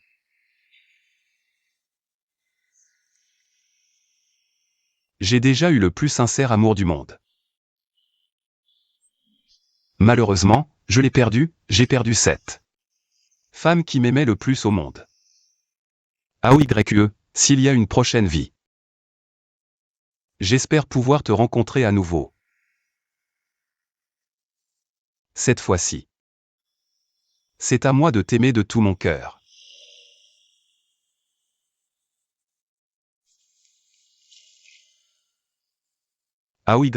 J'ai déjà eu le plus sincère amour du monde. Malheureusement, je l'ai perdu, j'ai perdu cette femme qui m'aimait le plus au monde. AOYE, S'il y a une prochaine vie. J'espère pouvoir te rencontrer à nouveau. Cette fois-ci. C'est à moi de t'aimer de tout mon cœur. AOYE,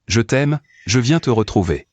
je t'aime, je viens te retrouver.